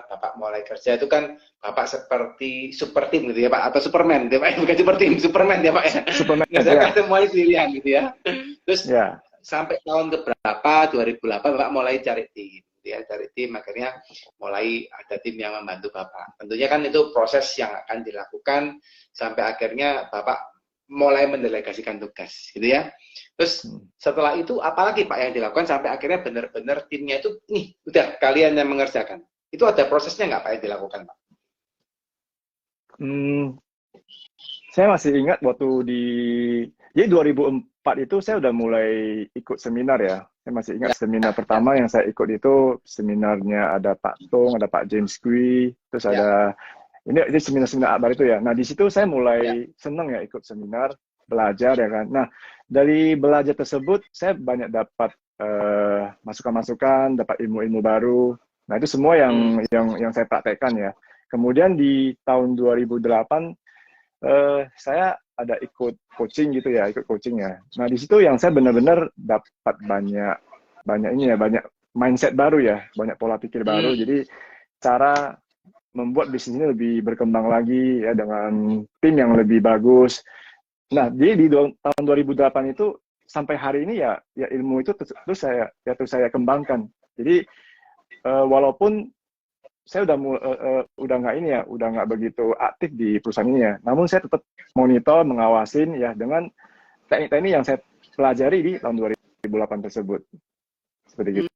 Bapak mulai kerja itu kan Bapak seperti super team gitu ya Pak, atau Superman gitu ya Pak, bukan super team, Superman ya Pak ya. Superman saya kan semuanya pilihan gitu ya. Terus sampai tahun keberapa 2008 Bapak mulai cari tim gitu ya, akhirnya mulai ada tim yang membantu Bapak. Tentunya kan itu proses yang akan dilakukan sampai akhirnya Bapak mulai mendelegasikan tugas gitu ya. Terus setelah itu apalagi Pak yang dilakukan sampai akhirnya benar-benar timnya itu nih udah kalian yang mengerjakan. Itu ada prosesnya nggak Pak yang dilakukan Pak? Saya masih ingat waktu jadi 2004 itu saya udah mulai ikut seminar ya. Saya masih ingat seminar pertama yang saya ikut itu seminarnya ada Pak Tung, ada Pak James Kui, terus ada ini seminar-seminar akbar itu ya. Nah di situ saya mulai seneng ya ikut seminar, belajar ya kan. Nah dari belajar tersebut saya banyak dapat masukan-masukan, dapat ilmu-ilmu baru. Nah itu semua yang saya praktekkan ya. Kemudian di tahun 2008 saya ada ikut coaching gitu ya, Nah di situ yang saya benar-benar dapat banyak mindset baru ya, banyak pola pikir baru. Jadi cara membuat bisnis ini lebih berkembang lagi ya dengan tim yang lebih bagus. Nah, jadi di tahun 2008 itu sampai hari ini ya ilmu itu terus saya kembangkan. Jadi walaupun saya udah nggak ini ya, udah nggak begitu aktif di perusahaan ini ya, namun saya tetap monitor, mengawasin ya dengan teknik-teknik yang saya pelajari di tahun 2008 tersebut. Seperti gitu.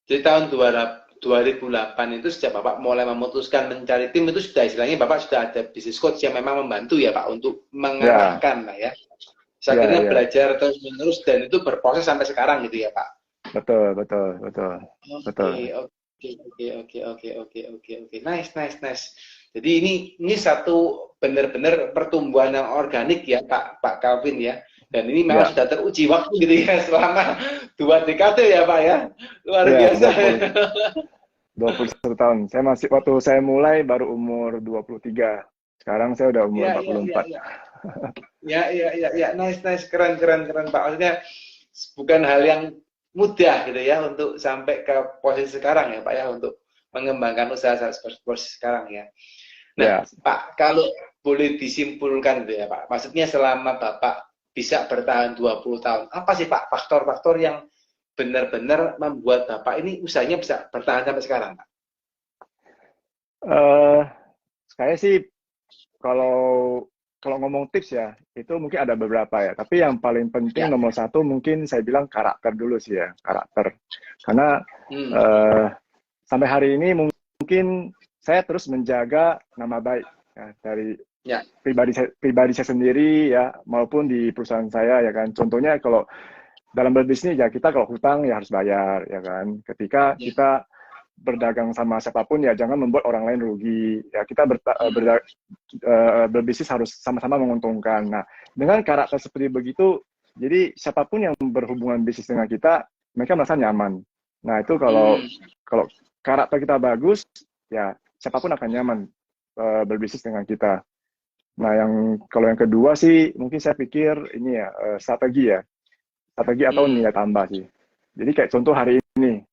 Jadi tahun 2008 itu sejak Bapak mulai memutuskan mencari tim itu sudah istilahnya Bapak sudah ada business coach yang memang membantu ya Pak untuk mengarahkan lah ya. Akhirnya belajar terus menerus dan itu berproses sampai sekarang gitu ya Pak. Betul. Oke. Nice. Jadi ini satu benar-benar pertumbuhan yang organik ya Pak Calvin ya. Dan ini memang sudah teruji waktu gitu ya selama 2 dekade ya Pak ya. Luar biasa. 21 tahun. Waktu saya mulai baru umur 23. Sekarang saya udah umur 44. Ya. Nice. Keren Pak. Maksudnya bukan hal yang mudah gitu ya untuk sampai ke posisi sekarang ya Pak ya, untuk mengembangkan usaha seperti sekarang ya. Nah, Pak, kalau boleh disimpulkan gitu ya Pak, maksudnya selama Bapak bisa bertahan 20 tahun, apa sih Pak faktor-faktor yang benar-benar membuat Bapak ini usahanya bisa bertahan sampai sekarang Pak? Saya sih kalau ngomong tips ya, itu mungkin ada beberapa ya. Tapi yang paling penting nomor satu mungkin saya bilang karakter dulu sih ya, karakter. Karena sampai hari ini mungkin saya terus menjaga nama baik ya, dari pribadi saya sendiri ya, maupun di perusahaan saya ya kan. Contohnya kalau dalam berbisnis ya kita kalau hutang ya harus bayar ya kan. Ketika kita berdagang sama siapapun ya jangan membuat orang lain rugi ya, kita berbisnis harus sama-sama menguntungkan. Nah, dengan karakter seperti begitu, jadi siapapun yang berhubungan bisnis dengan kita, mereka merasa nyaman. Nah, itu kalau karakter kita bagus ya siapapun akan nyaman berbisnis dengan kita. Nah, kalau yang kedua sih mungkin saya pikir ini ya strategi atau nilai tambah sih. Jadi kayak contoh hari ini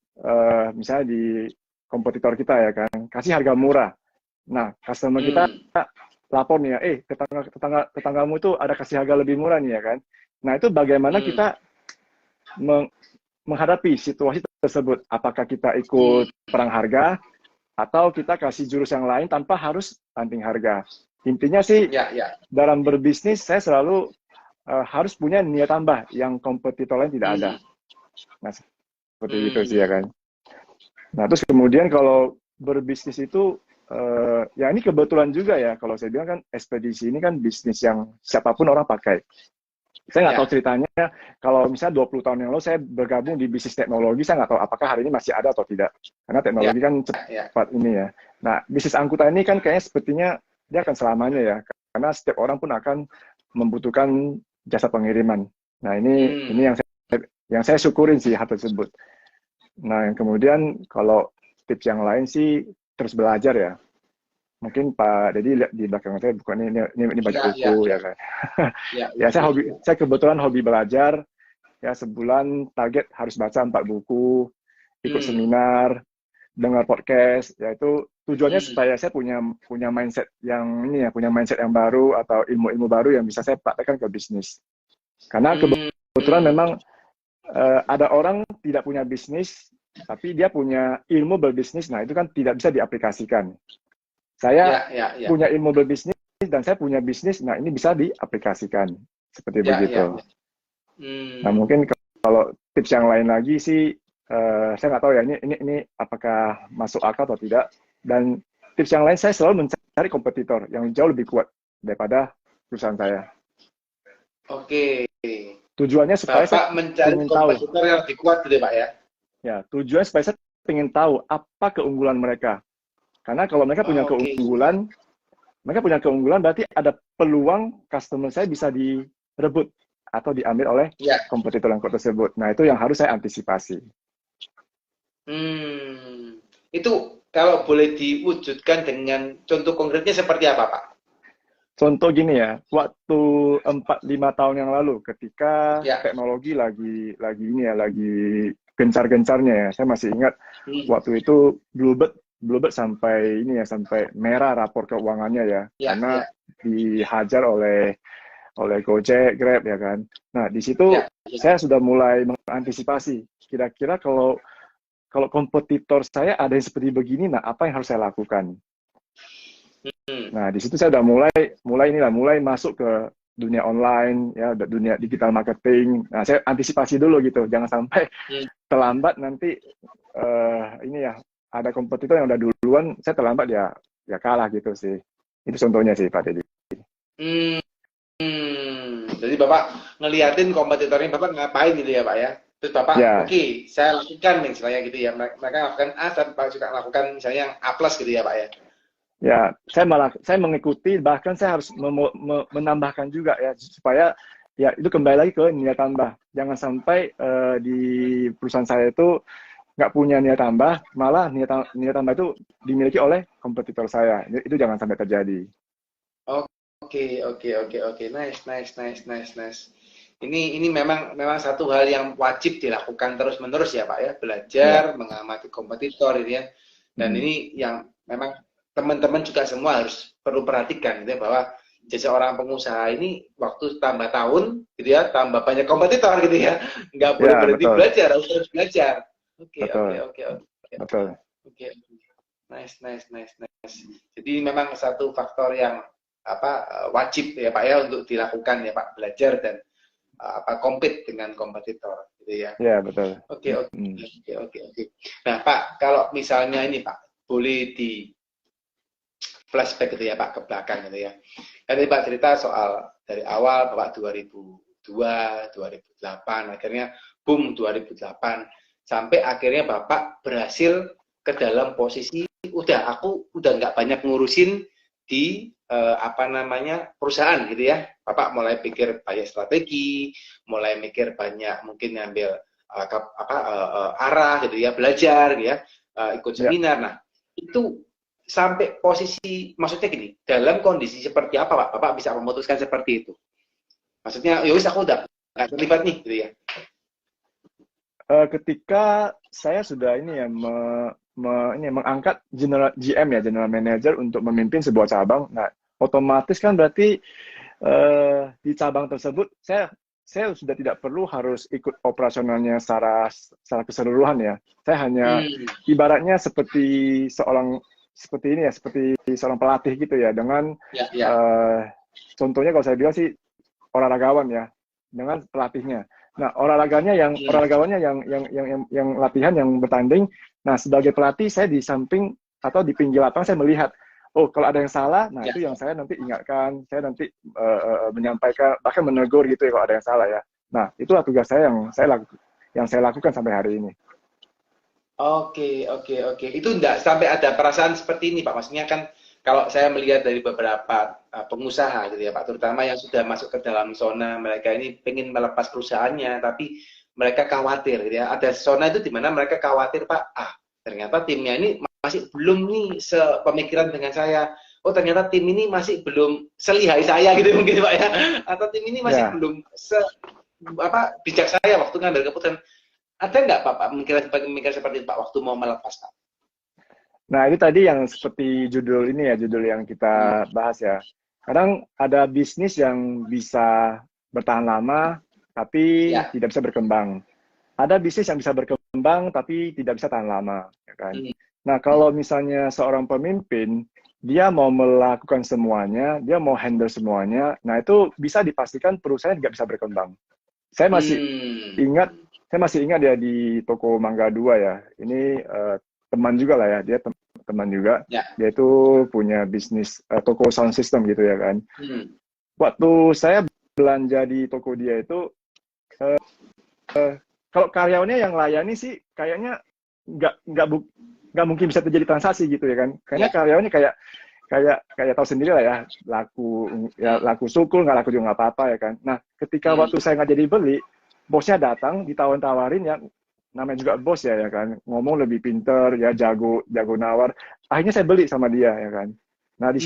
misalnya di kompetitor kita ya kan, kasih harga murah. Nah, customer kita lapor nih ya, tetanggamu itu ada kasih harga lebih murah nih ya kan. Nah, itu bagaimana kita menghadapi situasi tersebut. Apakah kita ikut perang harga, atau kita kasih jurus yang lain tanpa harus banting harga. Intinya sih, dalam berbisnis saya selalu harus punya nilai tambah yang kompetitor lain tidak ada. Nah, seperti itu sih ya kan. Nah, terus kemudian kalau berbisnis itu, ya ini kebetulan juga ya, kalau saya bilang kan ekspedisi ini kan bisnis yang siapapun orang pakai. Saya nggak tahu ceritanya, kalau misalnya 20 tahun yang lalu saya bergabung di bisnis teknologi, saya nggak tahu apakah hari ini masih ada atau tidak. Karena teknologi kan cepat ini ya. Nah, bisnis angkutan ini kan kayaknya sepertinya dia akan selamanya ya, karena setiap orang pun akan membutuhkan jasa pengiriman. Nah, ini yang saya syukurin sih hal tersebut. Nah, yang kemudian kalau tips yang lain sih terus belajar ya. Mungkin Pak Dedi lihat di belakang saya bukan ini baca buku ya kan. Ya saya kebetulan hobi belajar. Ya sebulan target harus baca 4 buku, ikut seminar, dengar podcast. Ya itu tujuannya supaya saya punya mindset yang ini ya, punya mindset yang baru atau ilmu-ilmu baru yang bisa saya praktekkan ke bisnis. Karena kebetulan memang ada orang tidak punya bisnis, tapi dia punya ilmu berbisnis. Nah, itu kan tidak bisa diaplikasikan. Saya punya ilmu berbisnis dan saya punya bisnis. Nah, ini bisa diaplikasikan seperti begitu. Nah, mungkin kalau tips yang lain lagi sih, saya nggak tahu ya ini apakah masuk akal atau tidak. Dan tips yang lain saya selalu mencari kompetitor yang jauh lebih kuat daripada perusahaan saya. Oke. Tujuannya supaya saya mencari kompetitor yang lebih kuat gitu Pak ya? Ya, tujuannya supaya saya ingin tahu apa keunggulan mereka. Karena kalau mereka punya keunggulan, berarti ada peluang customer saya bisa direbut atau diambil oleh kompetitor yang tersebut. Nah, itu yang harus saya antisipasi. Itu kalau boleh diwujudkan dengan contoh konkretnya seperti apa, Pak? Contoh gini ya, waktu 4-5 tahun yang lalu ketika teknologi lagi gencar-gencarnya ya. Saya masih ingat waktu itu Bluebird sampai merah rapor keuangannya ya. Karena dihajar oleh oleh Gojek, Grab ya kan. Nah, di situ Ya. saya sudah mulai mengantisipasi. Kira-kira kalau kompetitor saya ada yang seperti begini, nah apa yang harus saya lakukan? Nah, di situ saya udah mulai masuk ke dunia online, ya, dunia digital marketing. Nah, saya antisipasi dulu gitu, jangan sampai Hmm. terlambat nanti ini ya ada kompetitor yang udah duluan, saya terlambat ya kalah gitu sih. Itu contohnya sih Pak Deddy. Hmm. Jadi Bapak ngeliatin kompetitornya Bapak ngapain gitu ya Pak ya. Terus Bapak, Ya, oke, saya lakukan nih misalnya gitu ya. Mereka lakukan A, dan Bapak juga lakukan misalnya yang A plus gitu ya Pak ya. ya, saya mengikuti, bahkan saya harus menambahkan juga ya supaya ya itu kembali lagi ke nilai tambah. Jangan sampai di perusahaan saya itu nggak punya nilai tambah, malah nilai tambah itu dimiliki oleh kompetitor saya. Itu jangan sampai terjadi. Oke. Nice, nice, nice, nice, nice. Ini memang satu hal yang wajib dilakukan terus-menerus ya Pak ya. Belajar, Ya, mengamati kompetitor ini ya. Dan mm, ini yang memang teman-teman juga semua harus perlu perhatikan gitu ya, bahwa jadi seorang pengusaha ini waktu tambah tahun gitu ya, tambah banyak kompetitor gitu ya. Nggak boleh ya berhenti betul, belajar, harus terus belajar. Oke, oke, betul, oke, oke. betul. Oke. Nice, nice, nice, nice. Jadi memang satu faktor yang wajib ya Pak ya untuk dilakukan ya Pak, belajar dan compete dengan kompetitor gitu ya. Ya betul. Oke, oke, Mm. oke, oke, oke. Nah, Pak, kalau misalnya ini Pak, boleh di flashback gitu ya Pak ke belakang gitu ya. Tadi Pak cerita soal dari awal Bapak 2002, 2008, akhirnya boom 2008 sampai akhirnya Bapak berhasil ke dalam posisi aku udah nggak banyak ngurusin di perusahaan gitu ya. Bapak mulai pikir banyak strategi, mulai mikir banyak mungkin ngambil arah gitu ya, belajar gitu ya, ikut Ya, seminar. Nah, itu sampai posisi, maksudnya gini, dalam kondisi seperti apa Pak, Bapak bisa memutuskan seperti itu? Maksudnya, yowis aku udah nggak terlibat nih, gitu ya. ketika saya sudah ini ya mengangkat GM ya, General Manager untuk memimpin sebuah cabang. Nah, otomatis kan berarti di cabang tersebut saya sudah tidak perlu harus ikut operasionalnya secara keseluruhan ya. Saya hanya Hmm, ibaratnya seperti ini ya, seperti seorang pelatih gitu ya, dengan ya. eh, contohnya kalau saya bilang sih olahragawan ya, dengan pelatihnya. Nah, olahragawannya yang latihan, yang bertanding. Nah, sebagai pelatih saya di samping atau di pinggir lapangan saya melihat, oh kalau ada yang salah, nah Ya. itu yang saya nanti ingatkan, saya nanti menyampaikan, bahkan menegur gitu ya kalau ada yang salah ya. Nah, itulah tugas saya yang saya lakukan sampai hari ini. Oke. Itu enggak sampai ada perasaan seperti ini, Pak. Maksudnya kan kalau saya melihat dari beberapa pengusaha gitu ya, Pak, terutama yang sudah masuk ke dalam zona mereka ini pengen melepas perusahaannya, tapi mereka khawatir gitu ya. Ada zona itu di mana mereka khawatir, Pak, ternyata timnya ini masih belum nih sepemikiran dengan saya. Oh, ternyata tim ini masih belum selihai saya gitu mungkin, Pak ya. Atau tim ini masih Ya, belum bijak saya waktu ngambil keputusan. Ada nggak Pak memikir seperti itu Pak waktu mau melepas Pak? nah itu tadi yang seperti judul yang Hmm. kita bahas ya. Kadang ada bisnis yang bisa bertahan lama, tapi Ya. tidak bisa berkembang. Ada bisnis yang bisa berkembang tapi tidak bisa tahan lama, ya kan? Hmm. Nah, kalau misalnya seorang pemimpin dia mau melakukan semuanya, dia mau handle semuanya, nah itu bisa dipastikan perusahaan tidak bisa berkembang. Saya masih Hmm. ingat, saya masih ingat ya di toko Mangga 2 ya. Ini teman juga lah ya, dia teman juga. Ya. Dia itu punya bisnis toko sound system gitu ya kan. Hmm. Waktu saya belanja di toko dia itu kalau karyawannya yang layani sih kayaknya nggak mungkin bisa terjadi transaksi gitu ya kan, karena Ya. karyawannya kayak kayak kayak tahu sendiri lah ya Hmm. laku syukur nggak laku juga nggak apa-apa ya kan. Nah ketika Hmm. waktu saya nggak jadi beli, bosnya datang ditawar-tawarin ya, namanya juga bos ya kan, ngomong lebih pinter ya, jago jago nawar, akhirnya saya beli sama dia ya kan. Nah Hmm. di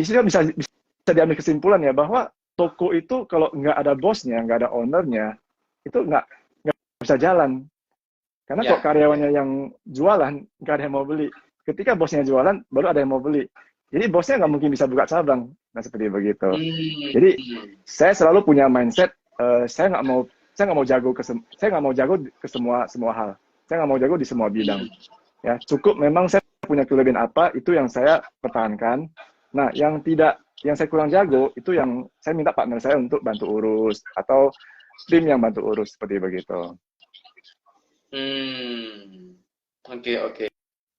situ kan bisa diambil kesimpulan ya bahwa toko itu kalau nggak ada bosnya, nggak ada ownernya, itu nggak bisa jalan. Karena kok Ya. Ya. karyawannya yang jualan, nggak ada yang mau beli. Ketika bosnya jualan, baru ada yang mau beli. Jadi bosnya nggak mungkin bisa buka cabang. Nah seperti begitu. Jadi Hmm. saya selalu punya mindset, saya nggak mau jago saya nggak mau jago ke semua hal. Saya nggak mau jago di semua bidang. Ya cukup memang saya punya kelebihan apa itu yang saya pertahankan. Nah yang saya kurang jago itu yang saya minta partner saya untuk bantu urus atau tim yang bantu urus seperti begitu. Hmm. Oke, oke.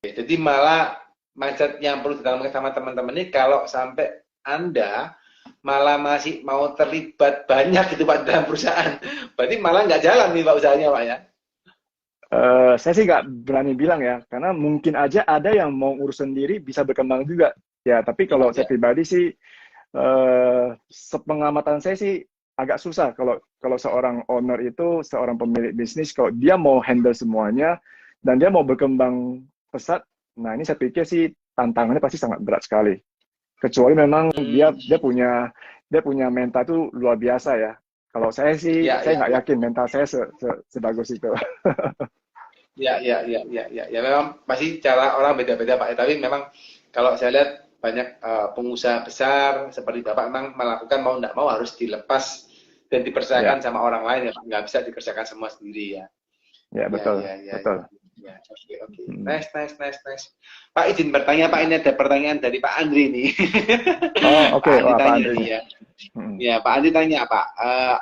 Jadi malah mindset yang perlu ditanamkan sama teman-teman ini kalau sampai Anda malah masih mau terlibat banyak gitu Pak dalam perusahaan, berarti malah nggak jalan nih Pak usahanya Pak ya. Saya sih nggak berani bilang ya, karena mungkin aja ada yang mau urus sendiri bisa berkembang juga. Ya, tapi Ya, kalau saya ya. pribadi sih, sepengamatan saya sih agak susah kalau kalau seorang owner itu, seorang pemilik bisnis, kalau dia mau handle semuanya dan dia mau berkembang pesat, nah ini saya pikir sih tantangannya pasti sangat berat sekali. Kecuali memang dia Hmm. dia punya mental itu luar biasa ya. Kalau saya sih, Ya, saya ya, nggak ya. yakin mental saya sebagus itu. Ya, ya, ya, ya, ya, ya, memang pasti cara orang beda-beda Pak. Tapi memang kalau saya lihat banyak pengusaha besar seperti Bapak memang melakukan mau tidak mau harus dilepas dan Ya, dipercayakan sama orang lain ya Pak. Nggak bisa dikerjakan semua sendiri ya. ya Ya, betul, ya, ya, betul. ya. Ya, oke, oke. Hmm. Nice, nice, nice, nice. Pak izin bertanya Pak, ini ada pertanyaan dari Pak Andri nih. Oh, Pak oke. Andri Wah, Pak tanya Andre nih nih. ya. Hmm. Ya, Pak Andi tanya Pak,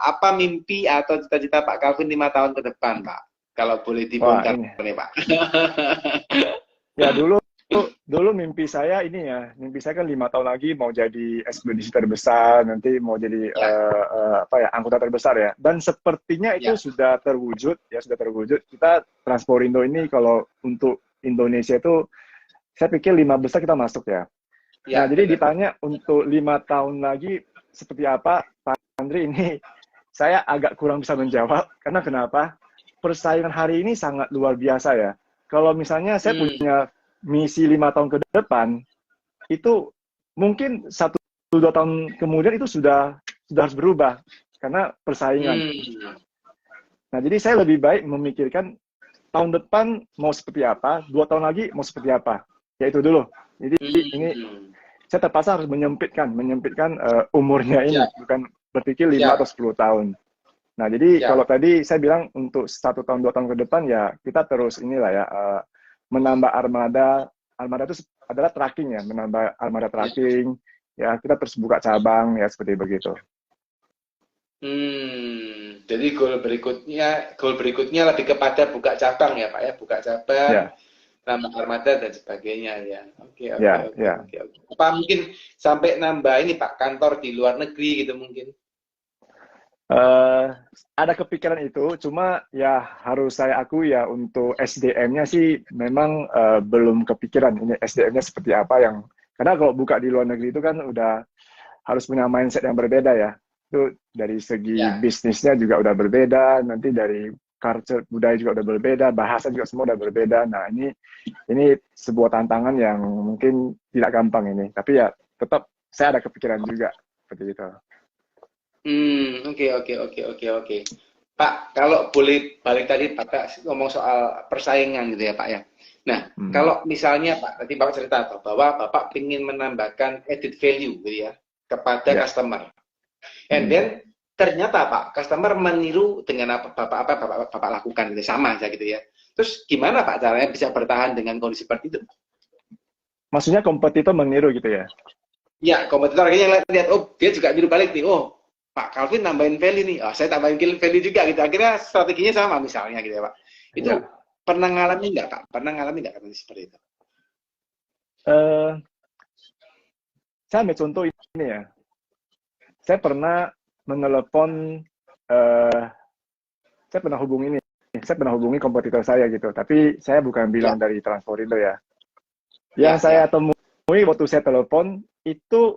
apa mimpi atau cita-cita Pak Calvin 5 tahun ke depan Pak? Kalau boleh Wah, dibongkar ini. nih Pak. Ya, dulu mimpi saya ini ya, mimpi saya kan 5 tahun lagi mau jadi ekspedisi terbesar, nanti mau jadi Ya, apa ya, anggota terbesar ya. Dan sepertinya itu ya, sudah terwujud, ya sudah terwujud. Kita Transporindo ini kalau untuk Indonesia itu, saya pikir 5 besar kita masuk ya. Nah, ya, jadi benar. ditanya untuk 5 tahun lagi seperti apa, Pak Andri ini saya agak kurang bisa menjawab karena kenapa? Persaingan hari ini sangat luar biasa ya. Kalau misalnya saya Hmm, punya misi 5 tahun ke depan, itu mungkin 1-2 tahun kemudian itu sudah harus berubah karena persaingan. hmm, Nah, jadi saya lebih baik memikirkan tahun depan mau seperti apa, 2 tahun lagi mau seperti apa. Ya itu dulu. Jadi ini hmm. saya terpaksa harus menyempitkan umurnya Siap, ini, bukan berpikir 5 atau siap, 10 tahun. Nah, jadi kalau siap. tadi saya bilang untuk 1 tahun 2 tahun ke depan ya kita terus inilah ya menambah armada. Armada itu adalah tracking ya, menambah armada Ya. tracking. Ya kita terus buka cabang ya seperti begitu. Jadi goal berikutnya lebih kepada buka cabang ya Pak ya, buka cabang, Ya, nambah armada dan sebagainya ya. Oke, oke, ya, oke, ya. oke, oke. Apa mungkin sampai nambah ini Pak kantor di luar negeri gitu mungkin? Eh, ada kepikiran itu, cuma ya harus saya akui ya untuk SDM-nya sih memang belum kepikiran ini SDM-nya seperti apa yang karena kalau buka di luar negeri itu kan udah harus punya mindset yang berbeda ya. Itu dari segi Ya. bisnisnya juga udah berbeda, nanti dari culture budaya juga udah berbeda, bahasa juga semua udah berbeda. Nah, ini sebuah tantangan yang mungkin tidak gampang ini. Tapi ya tetap saya ada kepikiran juga seperti itu. Oke, oke, oke, oke, oke. Pak, kalau boleh balik tadi Bapak ngomong soal persaingan gitu ya Pak ya. Nah, Hmm. kalau misalnya Pak, tadi Bapak cerita bahwa Bapak ingin menambahkan added value gitu ya kepada Ya. customer. And Hmm. then ternyata Pak, customer meniru dengan apa Bapak lakukan gitu sama aja gitu ya. Terus gimana Pak caranya bisa bertahan dengan kondisi seperti itu? Maksudnya kompetitor meniru gitu ya? Ya, kompetitor akhirnya lihat, oh dia juga niru balik nih, oh Pak Calvin nambahin value nih, oh saya tambahin value juga gitu. Akhirnya strateginya sama misalnya gitu ya Pak. Itu Ya. pernah ngalamin nggak Pak? Pernah ngalamin nggak seperti itu? Eh, saya ambil contoh ini ya. Saya pernah menelepon, eh, saya pernah hubungi ini. Saya pernah hubungi kompetitor saya gitu. Tapi saya bukan bilang Ya, dari Transporindo ya. Yang ya, saya ya. temui waktu saya telepon itu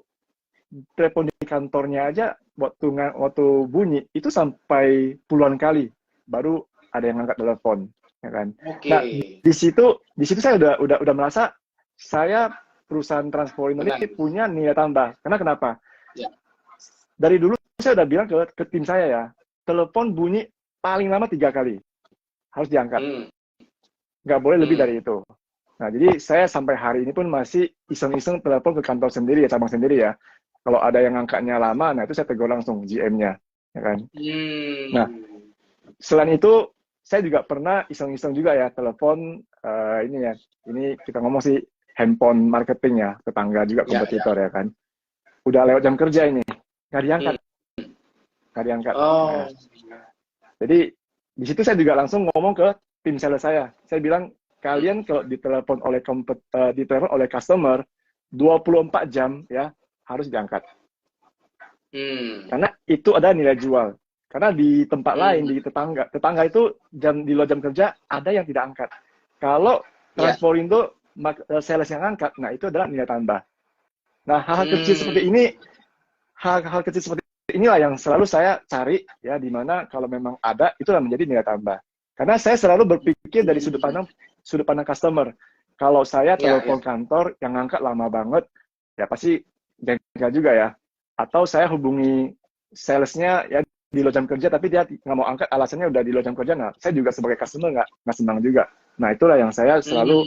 telepon di kantornya aja waktu bunyi itu sampai puluhan kali baru ada yang angkat telepon, ya kan. Oke, Nah, di situ saya udah merasa saya perusahaan Transporindo ini menang. punya nilai tambah. Karena kenapa? Ya. Dari dulu saya udah bilang ke tim saya ya, telepon bunyi paling lama 3 kali harus diangkat, Hmm, nggak boleh lebih hmm, dari itu. Nah, jadi saya sampai hari ini pun masih iseng-iseng telepon ke kantor sendiri ya, cabang sendiri ya. Kalau ada yang ngangkatnya lama, nah itu saya tegur langsung GM-nya, ya kan. Nah, Hmm. selain itu saya juga pernah iseng-iseng juga ya telepon ini ya. Ini kita ngomong sih handphone marketing ya, tetangga juga Ya, ya. kompetitor ya kan. Udah lewat jam kerja ini, nggak diangkat, Hmm. nggak diangkat. Nah, Oh. jadi di situ saya juga langsung ngomong ke tim sales saya. Saya bilang, kalian kalau ditelepon oleh customer 24 jam ya harus diangkat. Hmm. Karena itu ada nilai jual. Karena di tempat lain, Hmm. di tetangga itu di luar jam kerja ada yang tidak angkat. Kalau Ya. Transporindo sales yang angkat, nah itu adalah nilai tambah. Nah, Hmm. hal-hal kecil seperti inilah yang selalu saya cari ya, di mana kalau memang ada itulah menjadi nilai tambah. Karena saya selalu berpikir dari Hmm. sudut pandang customer. Kalau saya Ya, ya. telepon kantor yang ngangkat lama banget, ya pasti jengkel juga ya. Atau saya hubungi salesnya ya di luar jam kerja, tapi dia nggak mau angkat, alasannya udah di luar jam kerja. Nah, saya juga sebagai customer nggak senang juga. Nah, itulah yang saya selalu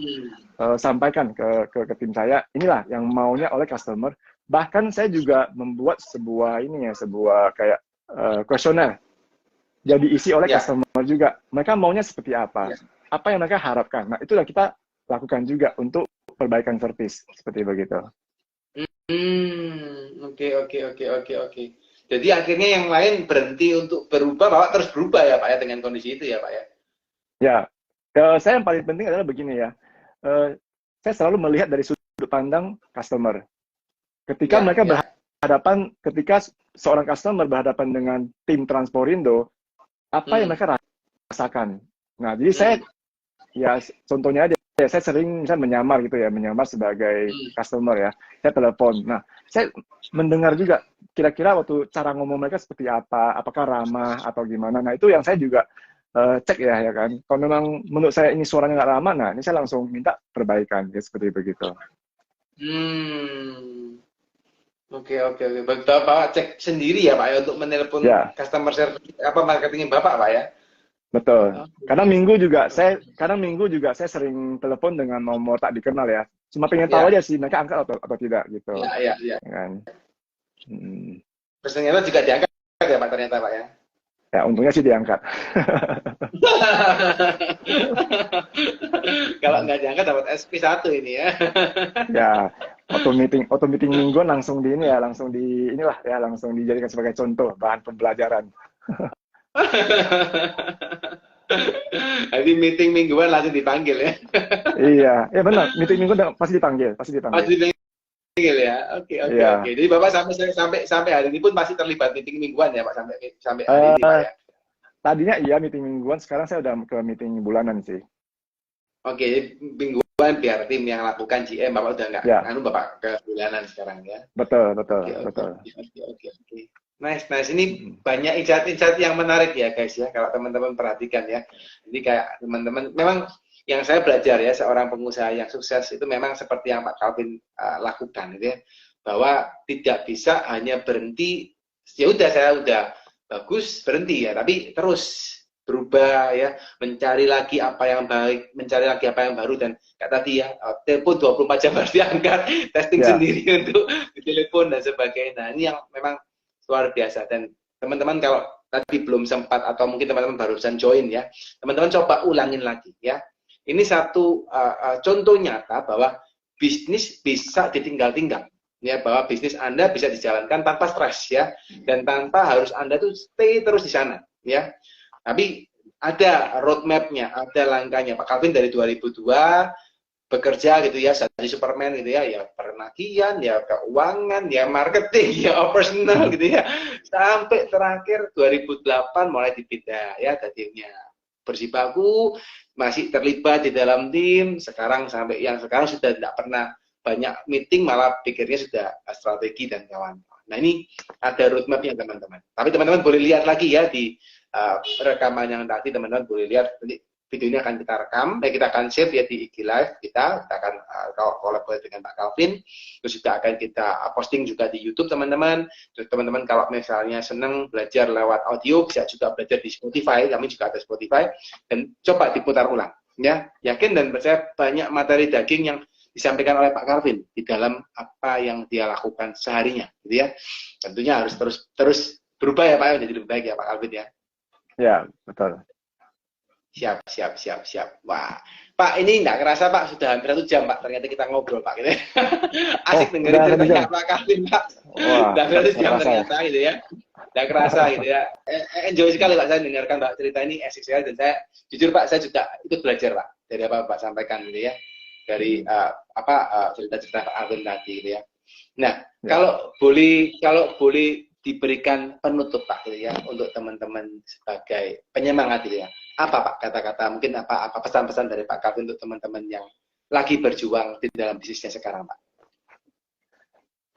Hmm. sampaikan ke tim saya. Inilah yang maunya oleh customer. Bahkan saya juga membuat sebuah kayak kuesioner jadi diisi oleh Ya. customer juga. Mereka maunya seperti Ya. apa yang mereka harapkan. Nah, itulah kita lakukan juga untuk perbaikan service seperti begitu. Oke, oke, oke, oke, oke. Jadi akhirnya yang lain berhenti untuk berubah, Bapak terus berubah ya, Pak ya, dengan kondisi itu ya, Pak ya. Ya, saya yang paling penting adalah begini ya. Saya selalu melihat dari sudut pandang customer. Ketika Ya, mereka ya. ketika seorang customer berhadapan dengan tim Transporindo, apa yang Hmm. mereka rasakan. Nah, jadi saya Hmm. ya contohnya aja, ya, saya sering misalnya menyamar gitu ya, menyamar sebagai Hmm. customer ya. Saya telepon. Nah, saya mendengar juga kira-kira waktu cara ngomong mereka seperti apa, apakah ramah atau gimana. Nah, itu yang saya juga cek ya kan. Kalau memang menurut saya ini suaranya nggak ramah, nah ini saya langsung minta perbaikan ya seperti begitu. Hmm. Oke, oke, oke. Bapak cek sendiri ya, Pak ya, untuk menelpon Ya, customer service apa marketingnya Bapak, Pak ya. betul. Oke, Kadang minggu juga saya sering telepon dengan nomor tak dikenal ya. Cuma pengen tahu ya, aja sih mereka angkat atau tidak gitu, ya, ya, ya. ya kan. Hmm. Terus ternyata juga diangkat ya, Pak ternyata, Pak ya. Ya untungnya sih diangkat. Kalau nggak diangkat dapat SP1 ini ya. Ya, auto meeting mingguan langsung di ini ya, langsung di inilah ya, langsung dijadikan sebagai contoh bahan pembelajaran. Jadi meeting mingguan langsung dipanggil ya. Iya, ya benar, meeting mingguan pasti dipanggil, pasti Langsung dipanggil. dipanggil ya. Oke, oke, oke. Iya, Jadi Bapak sampai sampai sampai hari ini pun masih terlibat meeting mingguan ya, Pak, sampai sampai hari ini, Pak eh ya. tadinya iya meeting mingguan, sekarang saya udah ke meeting bulanan sih. Oke, jadi mingguan biar tim yang lakukan GM, Bapak udah nggak, Ya, anu Bapak ke bulanan sekarang ya. betul, betul, Oke, oke, betul. oke, oke, oke, oke. Nice, nice. Ini Mm. banyak insight-insight yang menarik ya, guys ya. Kalau teman-teman perhatikan ya. Jadi kayak teman-teman, memang yang saya belajar ya, seorang pengusaha yang sukses itu memang seperti yang Pak Calvin lakukan, gitu ya. Bahwa tidak bisa hanya berhenti. Ya udah, saya udah bagus berhenti ya, tapi terus berubah ya, mencari lagi apa yang baik, mencari lagi apa yang baru, dan kayak tadi ya, telepon 24 jam harus diangkat, testing Ya, sendiri untuk di telepon dan sebagainya. Nah, ini yang memang luar biasa. Dan teman-teman kalau tadi belum sempat atau mungkin teman-teman barusan join ya, teman-teman coba ulangin lagi ya. Ini satu contoh nyata bahwa bisnis bisa ditinggal-tinggal ya, bahwa bisnis Anda bisa dijalankan tanpa stres ya, dan tanpa harus Anda tuh stay terus di sana ya. Tapi ada roadmap-nya, ada langkahnya. Pak Calvin dari 2002 bekerja gitu ya, jadi Superman gitu ya, ya penagihan, ya keuangan, ya marketing, ya operasional gitu ya, sampai terakhir 2008 mulai dipindah ya, tadinya berjibaku, masih terlibat di dalam tim, sekarang sampai yang sekarang sudah tidak pernah banyak meeting, malah pikirnya sudah strategi dan kawan. Nah, ini ada roadmapnya teman-teman. Tapi teman-teman boleh lihat lagi ya di rekaman yang tadi, teman-teman boleh lihat nanti video ini akan kita rekam, kita akan save ya di IG Live kita akan collaborate dengan Pak Calvin, terus juga akan kita posting juga di YouTube teman-teman. Terus teman-teman kalau misalnya senang belajar lewat audio, bisa juga belajar di Spotify, kami juga ada Spotify, dan coba diputar ulang. ya, yakin dan percaya banyak materi daging yang disampaikan oleh Pak Calvin di dalam apa yang dia lakukan seharinya, gitu ya. Tentunya harus terus berubah ya Pak, menjadi lebih baik ya Pak Calvin ya. Ya, betul. Siap. Wah, Pak, ini nggak kerasa Pak, sudah hampir 1 jam Pak, ternyata kita ngobrol Pak, gitu ya. Oh, Asik dengerin udah 1 jam. ceritanya Pak Calvin Pak. Wah, Udah hampir 1 jam kerasa ya. ternyata, gitu ya. Nggak kerasa gitu ya. Enjoy sekali Pak, saya dengarkan Pak cerita ini, asik sekali, dan saya jujur Pak, saya juga ikut belajar Pak dari apa Pak sampaikan gitu ya, dari cerita-cerita Pak Calvin tadi gitu ya. Nah, Ya. kalau boleh diberikan penutup Pak gitu ya, untuk teman-teman sebagai penyemangat gitu ya. Apa Pak kata-kata, mungkin apa pesan-pesan dari Pak Calvin untuk teman-teman yang lagi berjuang di dalam bisnisnya sekarang Pak?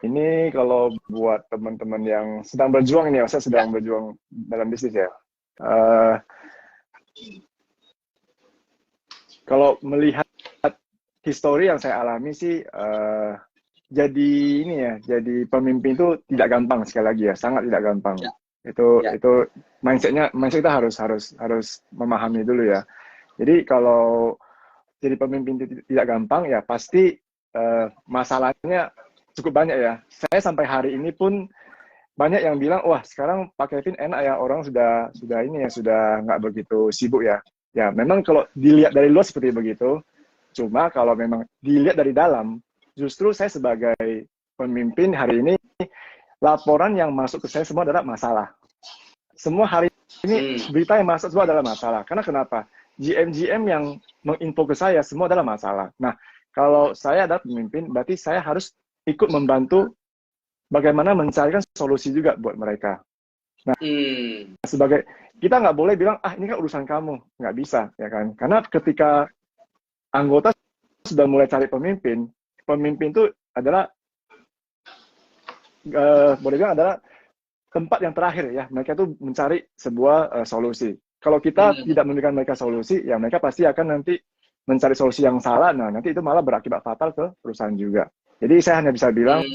Ini kalau buat teman-teman yang sedang berjuang ini, saya sedang Ya. berjuang dalam bisnis ya. Kalau melihat histori yang saya alami sih, jadi pemimpin itu tidak gampang, sekali lagi ya, sangat tidak gampang. Ya. Itu Ya. mindset kita harus memahami dulu ya. Jadi kalau jadi pemimpin itu tidak gampang ya, pasti masalahnya cukup banyak ya. Saya sampai hari ini pun banyak yang bilang, wah sekarang Pak Kevin enak ya, orang sudah ini ya, sudah nggak begitu sibuk ya. Ya memang kalau dilihat dari luar seperti begitu. Cuma kalau memang dilihat dari dalam, justru saya sebagai pemimpin hari ini, laporan yang masuk ke saya semua adalah masalah. Semua hari ini berita yang masuk semua adalah masalah. Karena kenapa? GM yang menginfo ke saya semua adalah masalah. Nah, kalau saya adalah pemimpin, berarti saya harus ikut membantu bagaimana mencarikan solusi juga buat mereka. Nah, sebagai kita nggak boleh bilang, ini kan urusan kamu, nggak bisa, ya kan? Karena ketika anggota sudah mulai cari pemimpin itu adalah boleh bilang adalah tempat yang terakhir ya, mereka itu mencari sebuah solusi. Kalau kita tidak memberikan mereka solusi, ya mereka pasti akan nanti mencari solusi yang salah, nah nanti itu malah berakibat fatal ke perusahaan juga. Jadi saya hanya bisa bilang,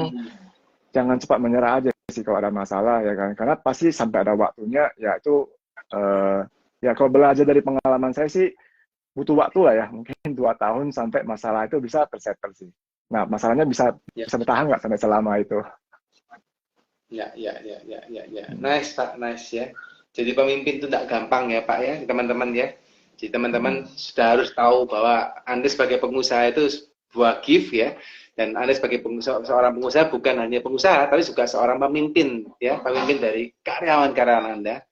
jangan cepat menyerah aja sih kalau ada masalah, ya kan, karena pasti sampai ada waktunya, ya itu ya kalau belajar dari pengalaman saya sih, butuh waktu lah ya, mungkin 2 tahun sampai masalah itu bisa tersettle sih. Nah, masalahnya bisa bertahan nggak sampai selama itu. Ya. Nice Pak, nice ya. Jadi pemimpin itu tidak gampang ya Pak ya, teman-teman ya. Jadi teman-teman sudah harus tahu bahwa Anda sebagai pengusaha itu sebuah gift ya. Dan Anda sebagai seorang pengusaha bukan hanya pengusaha, tapi juga seorang pemimpin ya, pemimpin dari karyawan-karyawan Anda.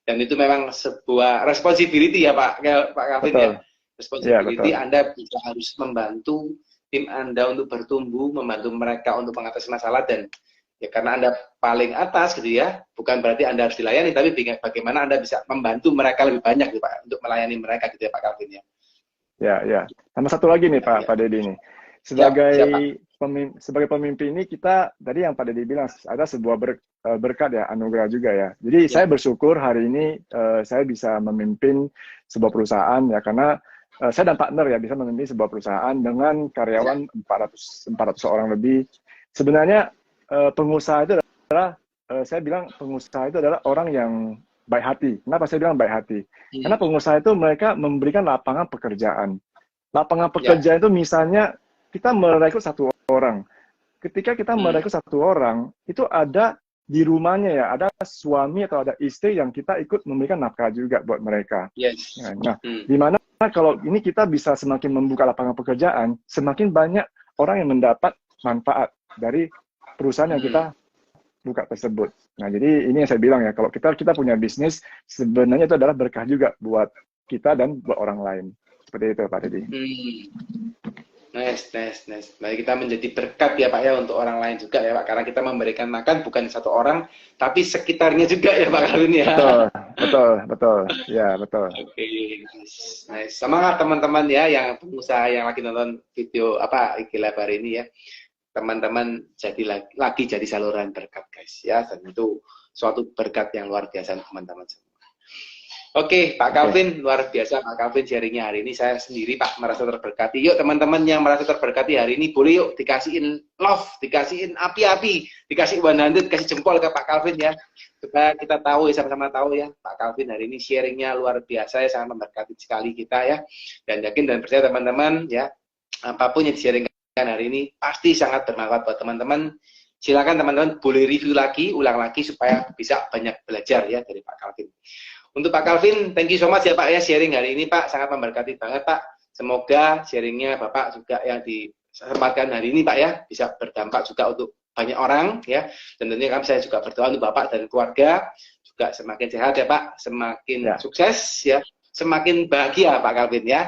Dan itu memang sebuah responsibility ya Pak Calvin ya. Responsibility ya, Anda juga harus membantu tim Anda untuk bertumbuh, membantu mereka untuk mengatasi masalah, dan ya karena Anda paling atas gitu ya, bukan berarti Anda harus dilayani, tapi bagaimana Anda bisa membantu mereka lebih banyak gitu Pak, untuk melayani mereka gitu ya Pak Calvin ya. Ya. Sama satu lagi nih Pak Deddy nih. Sebagai pemimpin ini kita, tadi yang Pak Deddy bilang, ada sebuah berkat ya, anugerah juga ya. Jadi saya bersyukur hari ini saya bisa memimpin sebuah perusahaan ya, karena saya dan partner ya bisa memimpin sebuah perusahaan dengan karyawan 400 orang lebih. Sebenarnya pengusaha itu adalah, saya bilang pengusaha itu adalah orang yang baik hati. Kenapa saya bilang baik hati? Karena pengusaha itu mereka memberikan lapangan pekerjaan. Lapangan pekerjaan itu misalnya kita merekrut 1 orang. Ketika kita merekrut 1 orang, itu ada di rumahnya ya, ada suami atau ada istri yang kita ikut memberikan nafkah juga buat mereka. Nah, di mana kalau ini kita bisa semakin membuka lapangan pekerjaan, semakin banyak orang yang mendapat manfaat dari perusahaan yang kita buka tersebut. Nah, jadi ini yang saya bilang ya, kalau kita punya bisnis, sebenarnya itu adalah berkah juga buat kita dan buat orang lain. Seperti itu Pak Deddy. Nice. Baik, kita menjadi berkat ya Pak ya untuk orang lain juga ya Pak, karena kita memberikan makan bukan 1 orang, tapi sekitarnya juga ya Pak Calvin ya. Betul. Ya, betul. Oke. Nice. Semangat teman-teman ya, yang pengusaha yang lagi nonton video IG Live hari ini ya. Teman-teman lagi jadi saluran berkat guys ya, dan itu suatu berkat yang luar biasa teman-teman semua. Oke, Pak Oke. Calvin, luar biasa Pak Calvin sharingnya hari ini. Saya sendiri Pak merasa terberkati. Yuk teman-teman yang merasa terberkati hari ini, boleh yuk dikasihin love, dikasihin api-api, dikasih 100, kasih jempol ke Pak Calvin ya. Supaya kita tahu ya, sama-sama tahu ya, Pak Calvin hari ini sharingnya luar biasa ya, sangat memberkati sekali kita ya. Dan yakin dan percaya teman-teman ya, apapun yang di-sharingkan hari ini pasti sangat bermanfaat buat teman-teman. Silakan teman-teman boleh review lagi, ulang lagi supaya bisa banyak belajar ya dari Pak Calvin. Untuk Pak Calvin, thank you so much ya Pak ya sharing hari ini Pak, sangat memberkati banget Pak. Semoga sharingnya Bapak juga yang disempatkan hari ini Pak ya, bisa berdampak juga untuk banyak orang ya. Dan tentunya kami saya juga berdoa untuk Bapak dan keluarga juga semakin sehat ya Pak, semakin sukses ya, semakin bahagia Pak Calvin ya.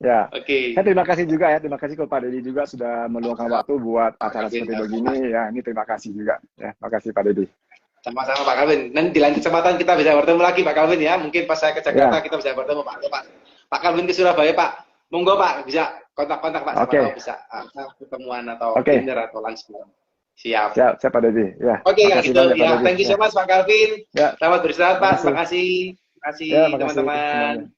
Ya. Oke. Saya terima kasih juga ya, terima kasih ke Pak Dedi juga sudah meluangkan waktu buat acara seperti begini ya. Ini terima kasih juga ya, terima kasih Pak Dedi. Sama-sama Pak Calvin. Nanti di lain kesempatan kita bisa bertemu lagi Pak Calvin ya. Mungkin pas saya ke Jakarta kita bisa bertemu Pak Calvin ke Surabaya Pak. Monggo Pak bisa kontak-kontak Pak sama bisa ketemuan atau dinner atau lunch. Siap. Siap Pak Dedi. Ya. Oke gitu ya. Thank you so much Pak Calvin. Ya. Selamat beristirahat Pak. Terima kasih. Terima kasih teman-teman.